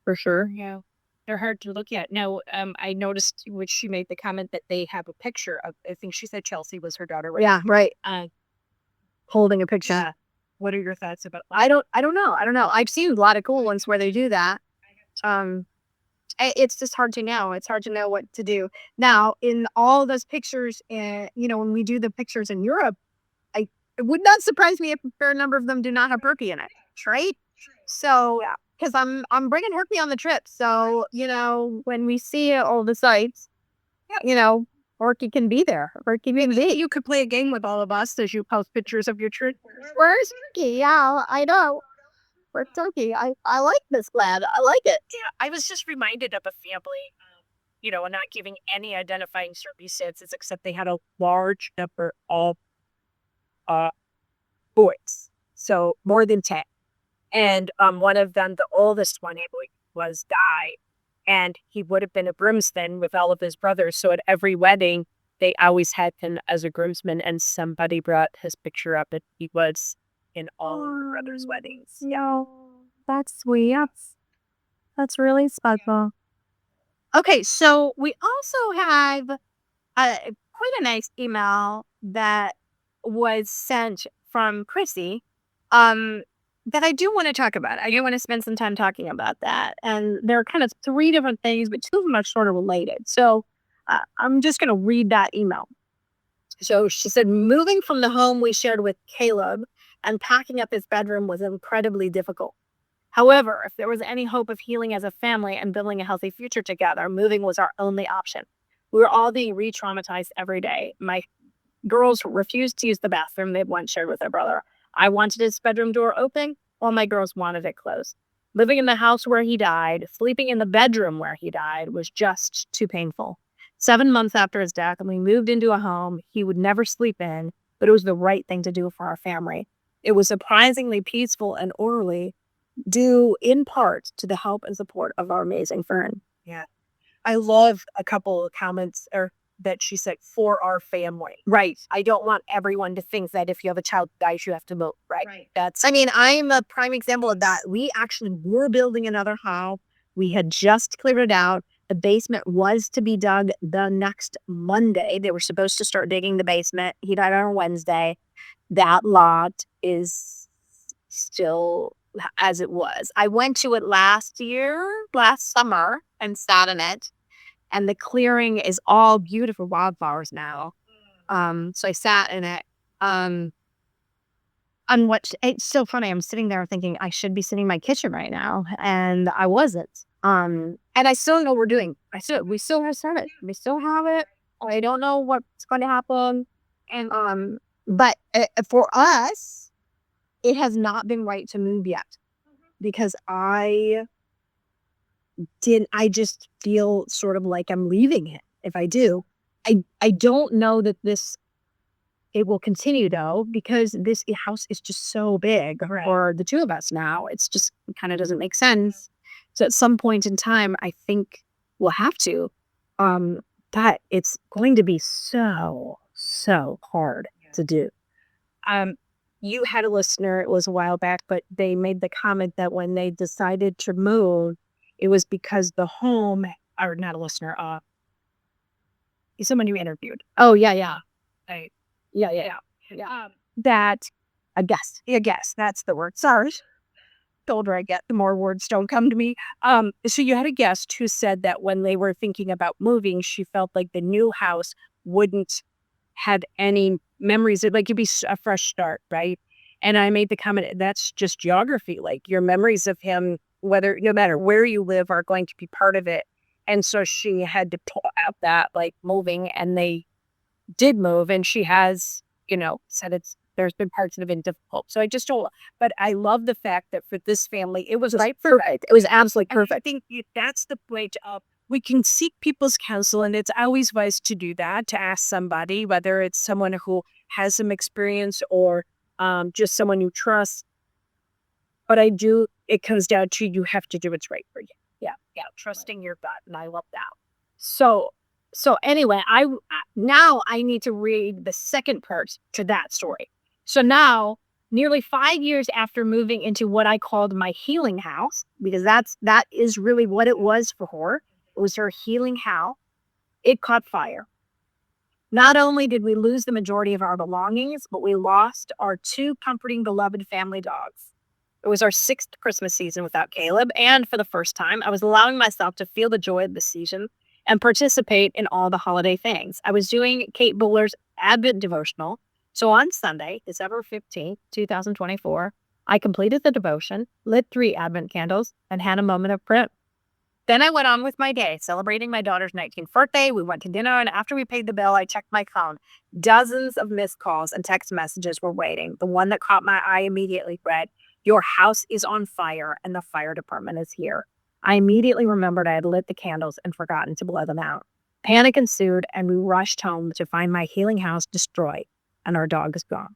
for sure. Yeah, they're hard to look at. Now, I noticed when she made the comment that they have a picture of. I think she said Chelsea was her daughter. Right? Yeah, right. Holding a picture. Yeah. What are your thoughts about that? I don't know. I've seen a lot of cool ones where they do that. It's just hard to know. It's hard to know what to do. Now, in all those pictures, when we do the pictures in Europe, it would not surprise me if a fair number of them do not have Herky in it, right? So, because I'm bringing Herky on the trip. So, when we see all the sites, Herky can be there. Herky can be. You could play a game with all of us as you post pictures of your trip. Where's Herky? Yeah, I know. For turkey, I like this lad. I like it. Yeah, I was just reminded of a family, and not giving any identifying circumstances, except they had a large number of boys, so more than 10. And one of them, the oldest one, was died, and he would have been a groomsman with all of his brothers. So at every wedding, they always had him as a groomsman, and somebody brought his picture up, and he was in all of the brothers' weddings. Yeah, that's sweet. That's really special. Okay, so we also have quite a nice email that was sent from Chrissy. that I do want to talk about. I do want to spend some time talking about that. And there are kind of 3 different things, but 2 of them are sort of related. So I'm just going to read that email. So she said, moving from the home we shared with Caleb and packing up his bedroom was incredibly difficult. However, if there was any hope of healing as a family and building a healthy future together, moving was our only option. We were all being re-traumatized every day. My girls refused to use the bathroom they'd once shared with their brother. I wanted his bedroom door open, while my girls wanted it closed. Living in the house where he died, sleeping in the bedroom where he died was just too painful. 7 months after his death, we moved into a home he would never sleep in, but it was the right thing to do for our family. It was surprisingly peaceful and orderly, due in part to the help and support of our amazing Fern. Yeah. I love a couple of comments that she said, for our family. Right. I don't want everyone to think that if you have a child who dies, you have to move. Right. I'm a prime example of that. We actually were building another house. We had just cleared it out. The basement was to be dug the next Monday. They were supposed to start digging the basement. He died on a Wednesday. That lot is still as it was. I went to it last summer, and sat in it. And the clearing is all beautiful wildflowers now. So I sat in it. It's so funny. I'm sitting there thinking I should be sitting in my kitchen right now, and I wasn't. And I still know we're doing. We still have it. We still have it. I don't know what's going to happen. And but for us, it has not been right to move yet, because I just feel sort of like I'm leaving him. If I do, I don't know that it will continue though, because this house is just so big for the 2 of us now. It's just kind of doesn't make sense. So at some point in time, I think we'll have to. That it's going to be so hard to do. You had a listener, it was a while back, but they made the comment that when they decided to move, it was because the home, or not a listener, someone you interviewed. Oh yeah. That a guest, that's the word. Sorry. The older I get, the more words don't come to me. So you had a guest who said that when they were thinking about moving, she felt like the new house wouldn't have any memories. Like it'd be a fresh start, right? And I made the comment, that's just geography. Like your memories of him, no matter where you live, are going to be part of it. And so she had to pull out that like moving, and they did move, and she has, said there's been parts that have been difficult. So I just don't, but I love the fact that for this family, it was perfect. It was absolutely perfect. I think that's the point of, we can seek people's counsel, and it's always wise to do that, to ask somebody, whether it's someone who has some experience or just someone you trust. But it comes down to, you have to do what's right for you. Yeah. Trusting your gut. And I love that. So anyway, now I need to read the second part to that story. So now, nearly 5 years after moving into what I called my healing house, because that is really what it was for her. It was her healing house. It caught fire. Not only did we lose the majority of our belongings, but we lost our 2 comforting, beloved family dogs. It was our 6th Christmas season without Caleb, and for the first time, I was allowing myself to feel the joy of the season and participate in all the holiday things. I was doing Kate Buller's Advent devotional. So on Sunday, December 15th, 2024, I completed the devotion, lit 3 Advent candles, and had a moment of prayer. Then I went on with my day, celebrating my daughter's 19th birthday. We went to dinner, and after we paid the bill, I checked my phone. Dozens of missed calls and text messages were waiting. The one that caught my eye immediately read, "Your house is on fire, and the fire department is here." I immediately remembered I had lit the candles and forgotten to blow them out. Panic ensued, and we rushed home to find my healing house destroyed and our dog is gone.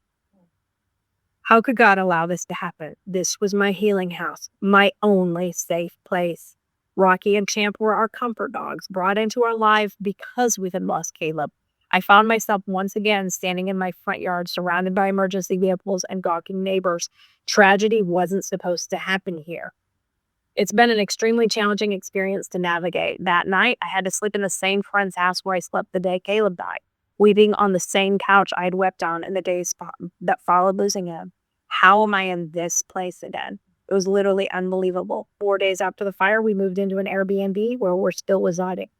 How could God allow this to happen? This was my healing house, my only safe place. Rocky and Champ were our comfort dogs, brought into our life because we had lost Caleb. I found myself once again standing in my front yard, surrounded by emergency vehicles and gawking neighbors. Tragedy wasn't supposed to happen here. It's been an extremely challenging experience to navigate. That night, I had to sleep in the same friend's house where I slept the day Caleb died, weeping on the same couch I had wept on in the days that followed losing him. how am I in this place again? It was literally unbelievable. 4 days after the fire, we moved into an Airbnb where we're still residing.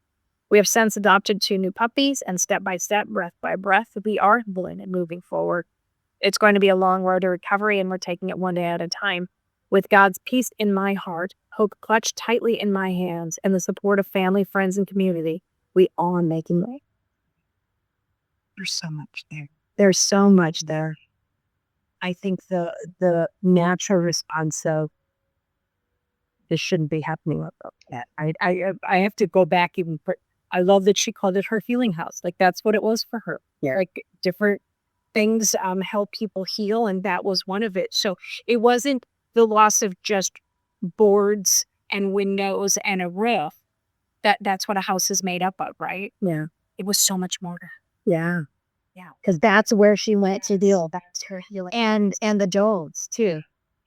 We have since adopted 2 new puppies, and step by step, breath by breath, we are healing and moving forward. It's going to be a long road to recovery, and we're taking it one day at a time. With God's peace in my heart, hope clutched tightly in my hands, and the support of family, friends, and community, we are making it. There's so much there. There's so much there. I think the natural response of this shouldn't be happening with that. I have to go back even. I love that she called it her healing house. Like that's what it was for her. Yeah. Like different things help people heal, and that was one of it. So it wasn't the loss of just boards and windows and a roof. That's what a house is made up of, right? Yeah. It was so much more. Yeah. Yeah. Because that's where she went to deal. That's her healing. And the Jones too.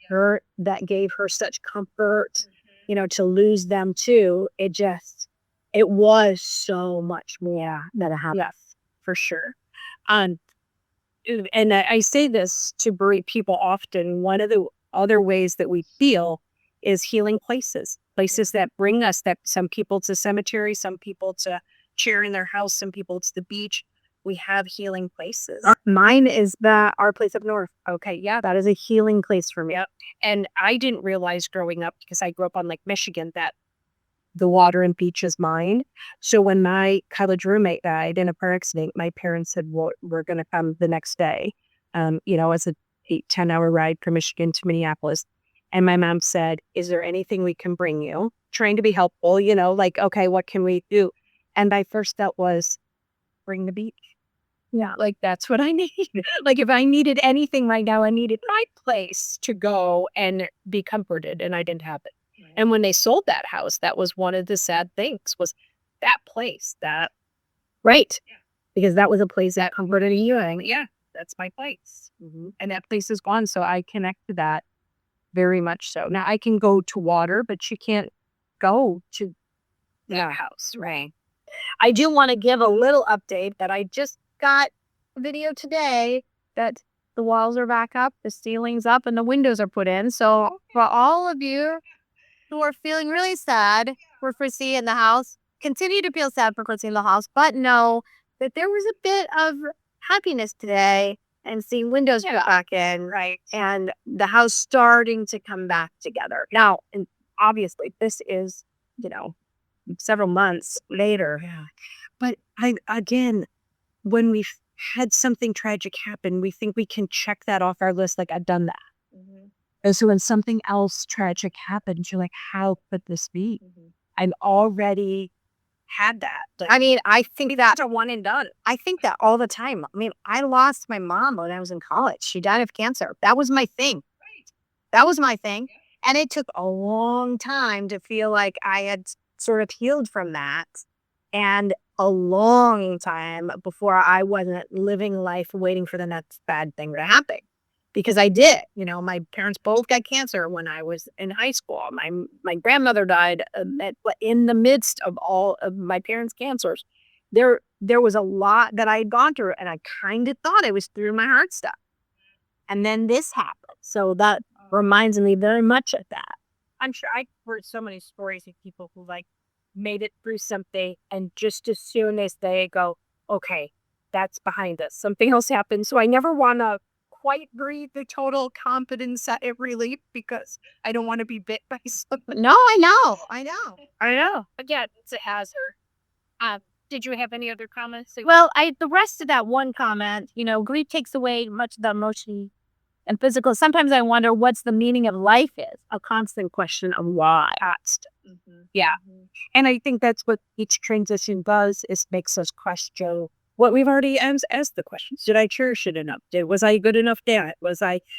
Her that gave her such comfort, to lose them too. It was so much more that happened. Yes, for sure. And I say this to bereaved people often. One of the other ways that we feel is healing places that bring us, that some people to cemetery, some people to cheer in their house, some people to the beach. We have healing places. Mine is our place up north. Okay, yeah. That is a healing place for me. Yep. And I didn't realize growing up, because I grew up on Lake Michigan, that the water and beach is mine. So when my college roommate died in a car accident, my parents said, well, we're going to come the next day. It's a 8-10 hour ride from Michigan to Minneapolis. And my mom said, is there anything we can bring you? Trying to be helpful, like, okay, what can we do? And my first thought was, bring the beach. Yeah. Like, that's what I need. Like, if I needed anything right now, I needed my place to go and be comforted, and I didn't have it. Right. And when they sold that house, that was one of the sad things, was that place, right. Yeah. Because that was a place that comforted you. Yeah, that's my place. Mm-hmm. And that place is gone, so I connect to that very much so. Now, I can go to water, but you can't go to that house, right? I do want to give a little update that I just got a video today that the walls are back up, the ceiling's up, and the windows are put in. So for all of you who are feeling really sad for Chrissy in the house, continue to feel sad for Chrissy in the house, but know that there was a bit of happiness today and seeing windows put back in, right? And the house starting to come back together. Now, and obviously, this is, several months later. Yeah. But again, when we've had something tragic happen, we think we can check that off our list. Like, I've done that. Mm-hmm. And so when something else tragic happens, you're like, how could this be? Mm-hmm. I've already had that. Like, I think that's a one and done. I think that all the time. I lost my mom when I was in college. She died of cancer. That was my thing. Right. That was my thing. And it took a long time to feel like I had sort of healed from that. And a long time before I wasn't living life waiting for the next bad thing to happen. Because I did. My parents both got cancer when I was in high school. My grandmother died in the midst of all of my parents' cancers. There was a lot that I had gone through, and I kind of thought it was through my heart stuff. And then this happened. So that reminds me very much of that. I'm sure I've heard so many stories of people who made it through something, and just as soon as they go, okay, that's behind us, something else happened. So I never want to quite breathe the total confidence at every leap, because I don't want to be bit by something. No, I know. Again, it's a hazard. Did you have any other comments? Well, the rest of that one comment, grief takes away much of the emotion and physical. Sometimes I wonder what's the meaning of life is. A constant question of why. Mm-hmm. Yeah. Mm-hmm. And I think that's what each transition does, is makes us question what we've already asked the questions. Did I cherish it enough? Was I good enough dad?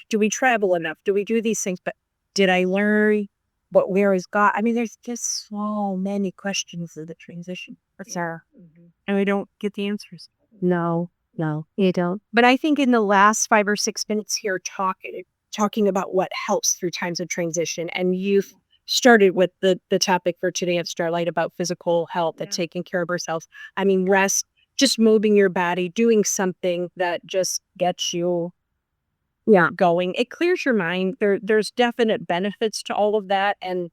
Do we travel enough? Do we do these things? But did I learn where is God? There's just so many questions of the transition. Sure. Mm-hmm. And we don't get the answers. No, you don't. But I think in the last 5 or 6 minutes here talking about what helps through times of transition, and you've started with the topic for today at Starlight about physical health, and taking care of ourselves. Rest, just moving your body, doing something that just gets you going. It clears your mind. There's definite benefits to all of that. And,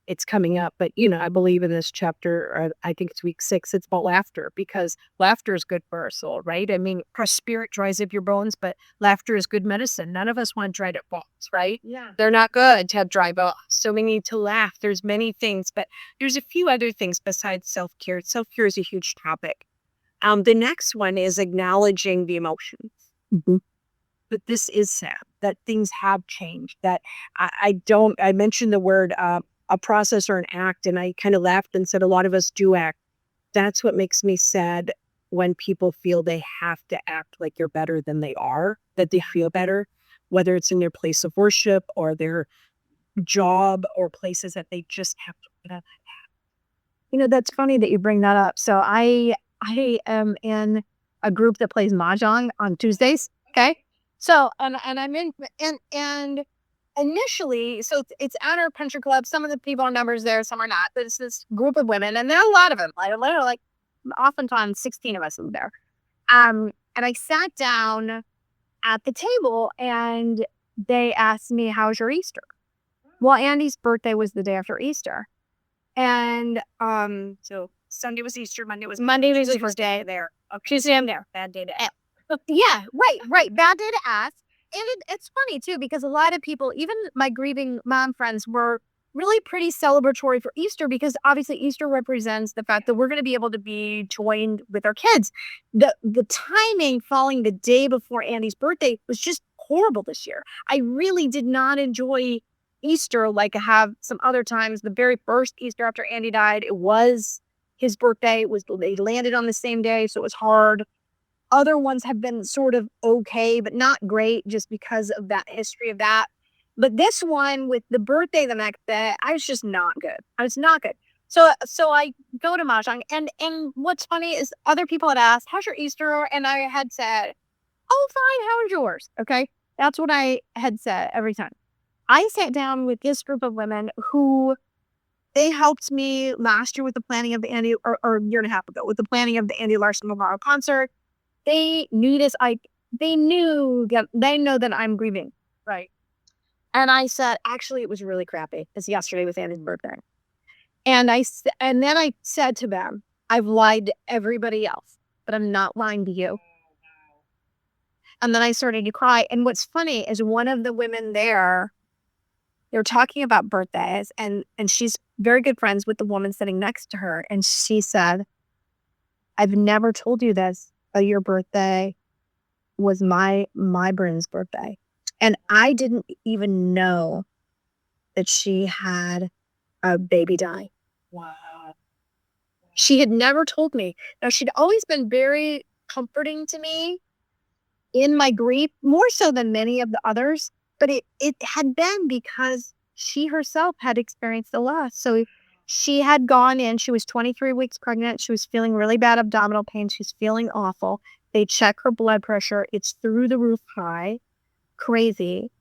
it's coming up, but, I believe in this chapter, or I think it's week 6, it's about laughter, because laughter is good for our soul, right? I mean, our spirit dries up your bones, but laughter is good medicine. None of us want dried up bones, right? Yeah. They're not good to have dry bones. So we need to laugh. There's many things, but there's a few other things besides self-care. Self-care is a huge topic. The next one is acknowledging the emotions. But this is sad that things have changed, that I mentioned the word a process or an act, and I kind of laughed and said a lot of us do act. That's what makes me sad, when people feel they have to act like they're better than they are, that they feel better, whether it's in their place of worship or their job or places that they just have to put up. That's funny that you bring that up. So I am in a group that plays mahjong on Tuesdays. Okay. So and I'm in and initially, so it's at our country club. Some of the people are numbers there, some are not. But it's this group of women, and there are a lot of them. Like literally, like oftentimes 16 of us in there. And I sat down at the table, and they asked me, "How's your Easter?" Well, Andy's birthday was the day after Easter. And So Sunday was Easter, Monday was Monday was Tuesday his day there. Okay. Tuesday I'm there. Bad day to Yeah, right. Bad day to ask. And it's funny too, because a lot of people, even my grieving mom friends, were really pretty celebratory for Easter, because obviously Easter represents the fact that we're going to be able to be joined with our kids. The timing falling the day before Andy's birthday was just horrible this year. I really did not enjoy Easter like I have some other times. The very first Easter after Andy died, it was his birthday. They landed on the same day, so it was hard. Other ones have been sort of okay, but not great, just because of that history of that. But this one with the birthday the next day, I was just not good. I was not good. So I go to mahjong, and what's funny is other people had asked, "How's your Easter?" And I had said, "Oh, fine. How was yours?" Okay, that's what I had said every time. I sat down with this group of women who they helped me last year with the planning of the Andy, or a year and a half ago, with the planning of the Andy Larson Memorial concert. They knew this. They know that I'm grieving. Right. And I said, actually, it was really crappy. It's yesterday with Andy's birthday. And then I said to them, I've lied to everybody else, but I'm not lying to you. And then I started to cry. And what's funny is one of the women there, they were talking about birthdays, and she's very good friends with the woman sitting next to her. And she said, I've never told you this, but your birthday was my Bryn's birthday. And I didn't even know that she had a baby die. Wow. She had never told me. Now, she'd always been very comforting to me in my grief, more so than many of the others. But it had been because she herself had experienced the loss. So she had gone in. She was 23 weeks pregnant. She was feeling really bad abdominal pain. She's feeling awful. They check her blood pressure. It's through the roof high, crazy.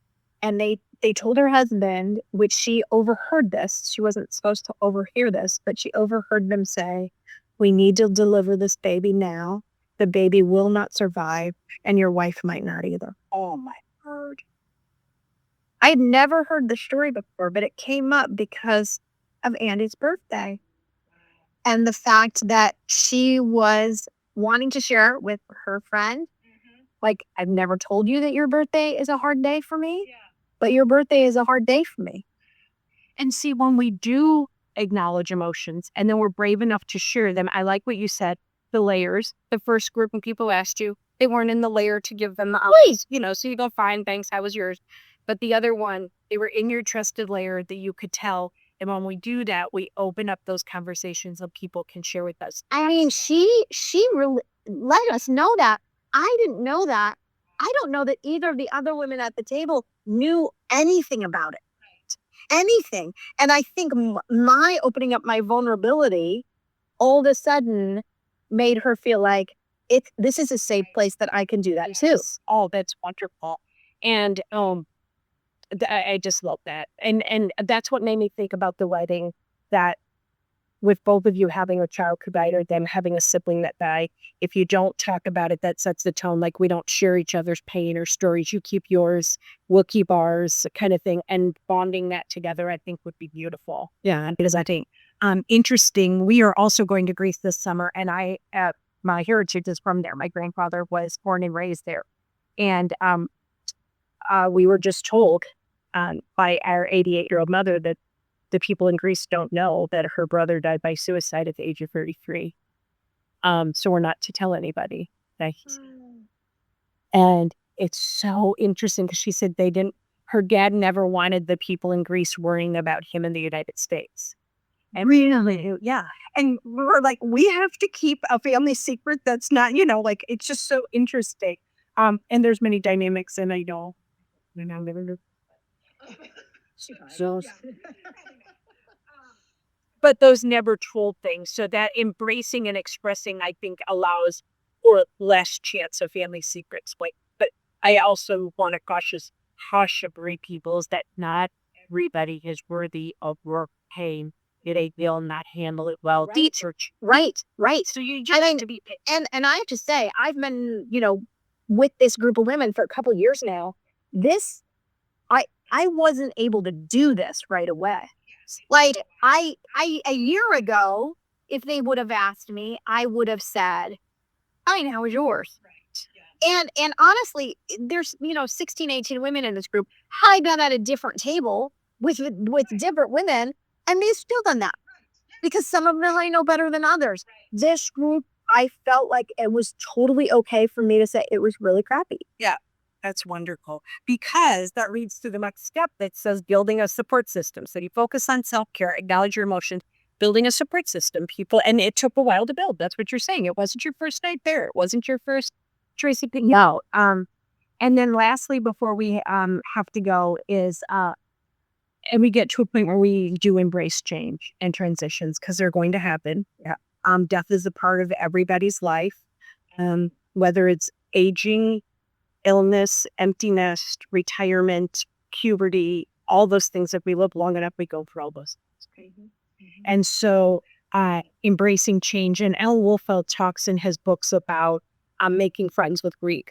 And they told her husband, which she overheard this. She wasn't supposed to overhear this, but she overheard them say, we need to deliver this baby now. The baby will not survive, and your wife might not either. Oh, my word. I had never heard the story before, but it came up because of Andy's birthday. And the fact that she was wanting to share with her friend, like, I've never told you that your birthday is a hard day for me, but your birthday is a hard day for me. And see, when we do acknowledge emotions and then we're brave enough to share them, I like what you said, the layers. The first group when people asked you, they weren't in the layer to give them the please, so you go, fine, thanks, how was yours? But the other one, they were in your trusted layer that you could tell. And when we do that, we open up those conversations that people can share with us. I mean, she really let us know that. I didn't know that. I don't know that either of the other women at the table knew anything about it. Anything. And I think my opening up my vulnerability all of a sudden made her feel like this is a safe place that I can do that too. Oh, that's wonderful. And I just love that. And that's what made me think about the wedding, that with both of you having a child could either them having a sibling that died. If you don't talk about it, that sets the tone. Like, we don't share each other's pain or stories. You keep yours, we'll keep ours, kind of thing. And bonding that together, I think, would be beautiful. Yeah, because I think interesting. We are also going to Greece this summer, and my heritage is from there. My grandfather was born and raised there, and we were just told by our 88-year-old mother that the people in Greece don't know that her brother died by suicide at the age of 33. So we're not to tell anybody. And it's so interesting because she said her dad never wanted the people in Greece worrying about him in the United States. And Really? yeah. And we were like, we have to keep a family secret that's not, like, it's just so interesting. And there's many dynamics, and I know. But those never told things. So that embracing and expressing, I think, allows for less chance of family secrets. But I also want to caution people is that not everybody is worthy of work pain. They will not handle it well. Right. So you just have to be And I have to say, I've been, with this group of women for a couple of years now. I wasn't able to do this right away. Like, a year ago, if they would have asked me, I would have said, "Fine, how was yours?" And honestly, there's 16, 18 women in this group. I've been at a different table with different women, and they've still done that because some of them I know better than others. This group, I felt like it was totally okay for me to say it was really crappy. Yeah, that's wonderful, because that leads to the next step that says building a support system. So you focus on self-care, acknowledge your emotions, building a support system, and it took a while to build. That's what you're saying. It wasn't your first night there. It wasn't your first Tracy thing. No. And then lastly, before we have to go is, and we get to a point where we do embrace change and transitions because they're going to happen. Yeah. Death is a part of everybody's life, whether it's aging, illness, empty nest, retirement, puberty, all those things. If we live long enough, we go through all those things. And so embracing change. And Al Wolfeld talks in his books about making friends with grief.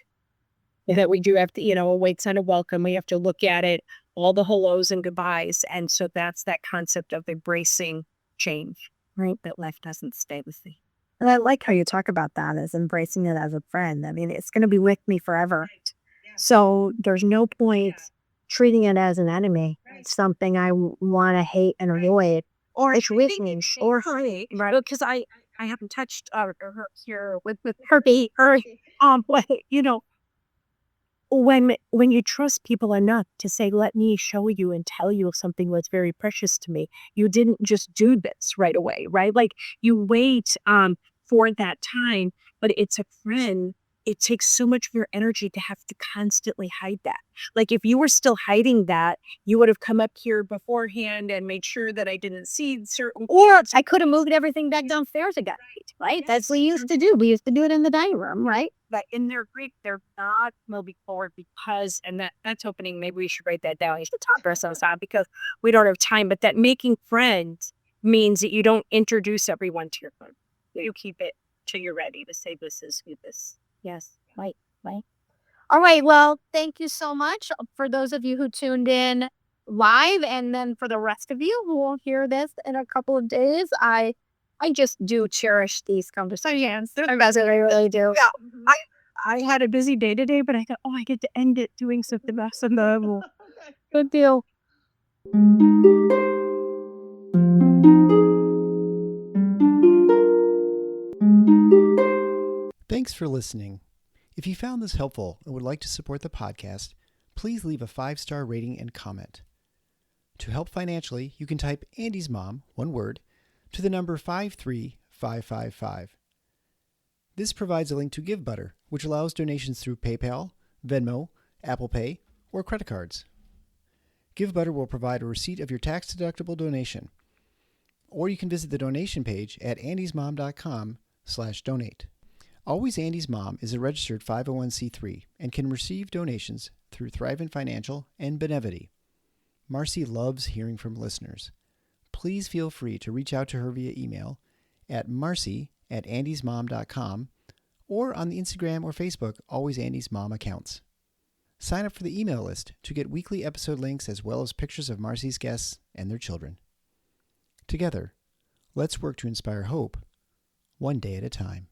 That we do have to, await sign of welcome. We have to look at it, all the hellos and goodbyes. And so that's that concept of embracing change, right? That life doesn't stay the same. And I like how you talk about that as embracing it as a friend. I mean, it's going to be with me forever. So there's no point treating it as an enemy. It's something I want to hate and avoid. Or it's with me. Or honey, right? Because I haven't touched her here with her, but when you trust people enough to say, let me show you and tell you something was very precious to me, you didn't just do this right away, right? Like, you wait for that time, but it's a friend. It takes so much of your energy to have to constantly hide that. Like, if you were still hiding that, you would have come up here beforehand and made sure that I didn't see certain. Or I could have moved everything back downstairs again, right? That's what we used to do. We used to do it in the dining room, right? But in their grief, they're not moving forward because, and that's opening. Maybe we should write that down. You should talk ourselves out because we don't have time. But that making friends means that you don't introduce everyone to your friend. You keep it till you're ready to say, this is who this. Yes, right. All right, well, thank you so much for those of you who tuned in live, and then for the rest of you who will hear this in a couple of days. I just do cherish these conversations. I really do. Yeah, I had a busy day today, but I thought, I get to end it doing something awesome. Good deal. Thanks for listening. If you found this helpful and would like to support the podcast, please leave a 5-star rating and comment. To help financially, you can type Andy's Mom, one word, to the number 53555. This provides a link to GiveButter, which allows donations through PayPal, Venmo, Apple Pay, or credit cards. GiveButter will provide a receipt of your tax-deductible donation, or you can visit the donation page at andysmom.com/donate. Always Andy's Mom is a registered 501c3 and can receive donations through Thrivent Financial and Benevity. Marcy loves hearing from listeners. please feel free to reach out to her via email at marcy@andysmom.com or on the Instagram or Facebook Always Andy's Mom accounts. Sign up for the email list to get weekly episode links as well as pictures of Marcy's guests and their children. Together, let's work to inspire hope, one day at a time.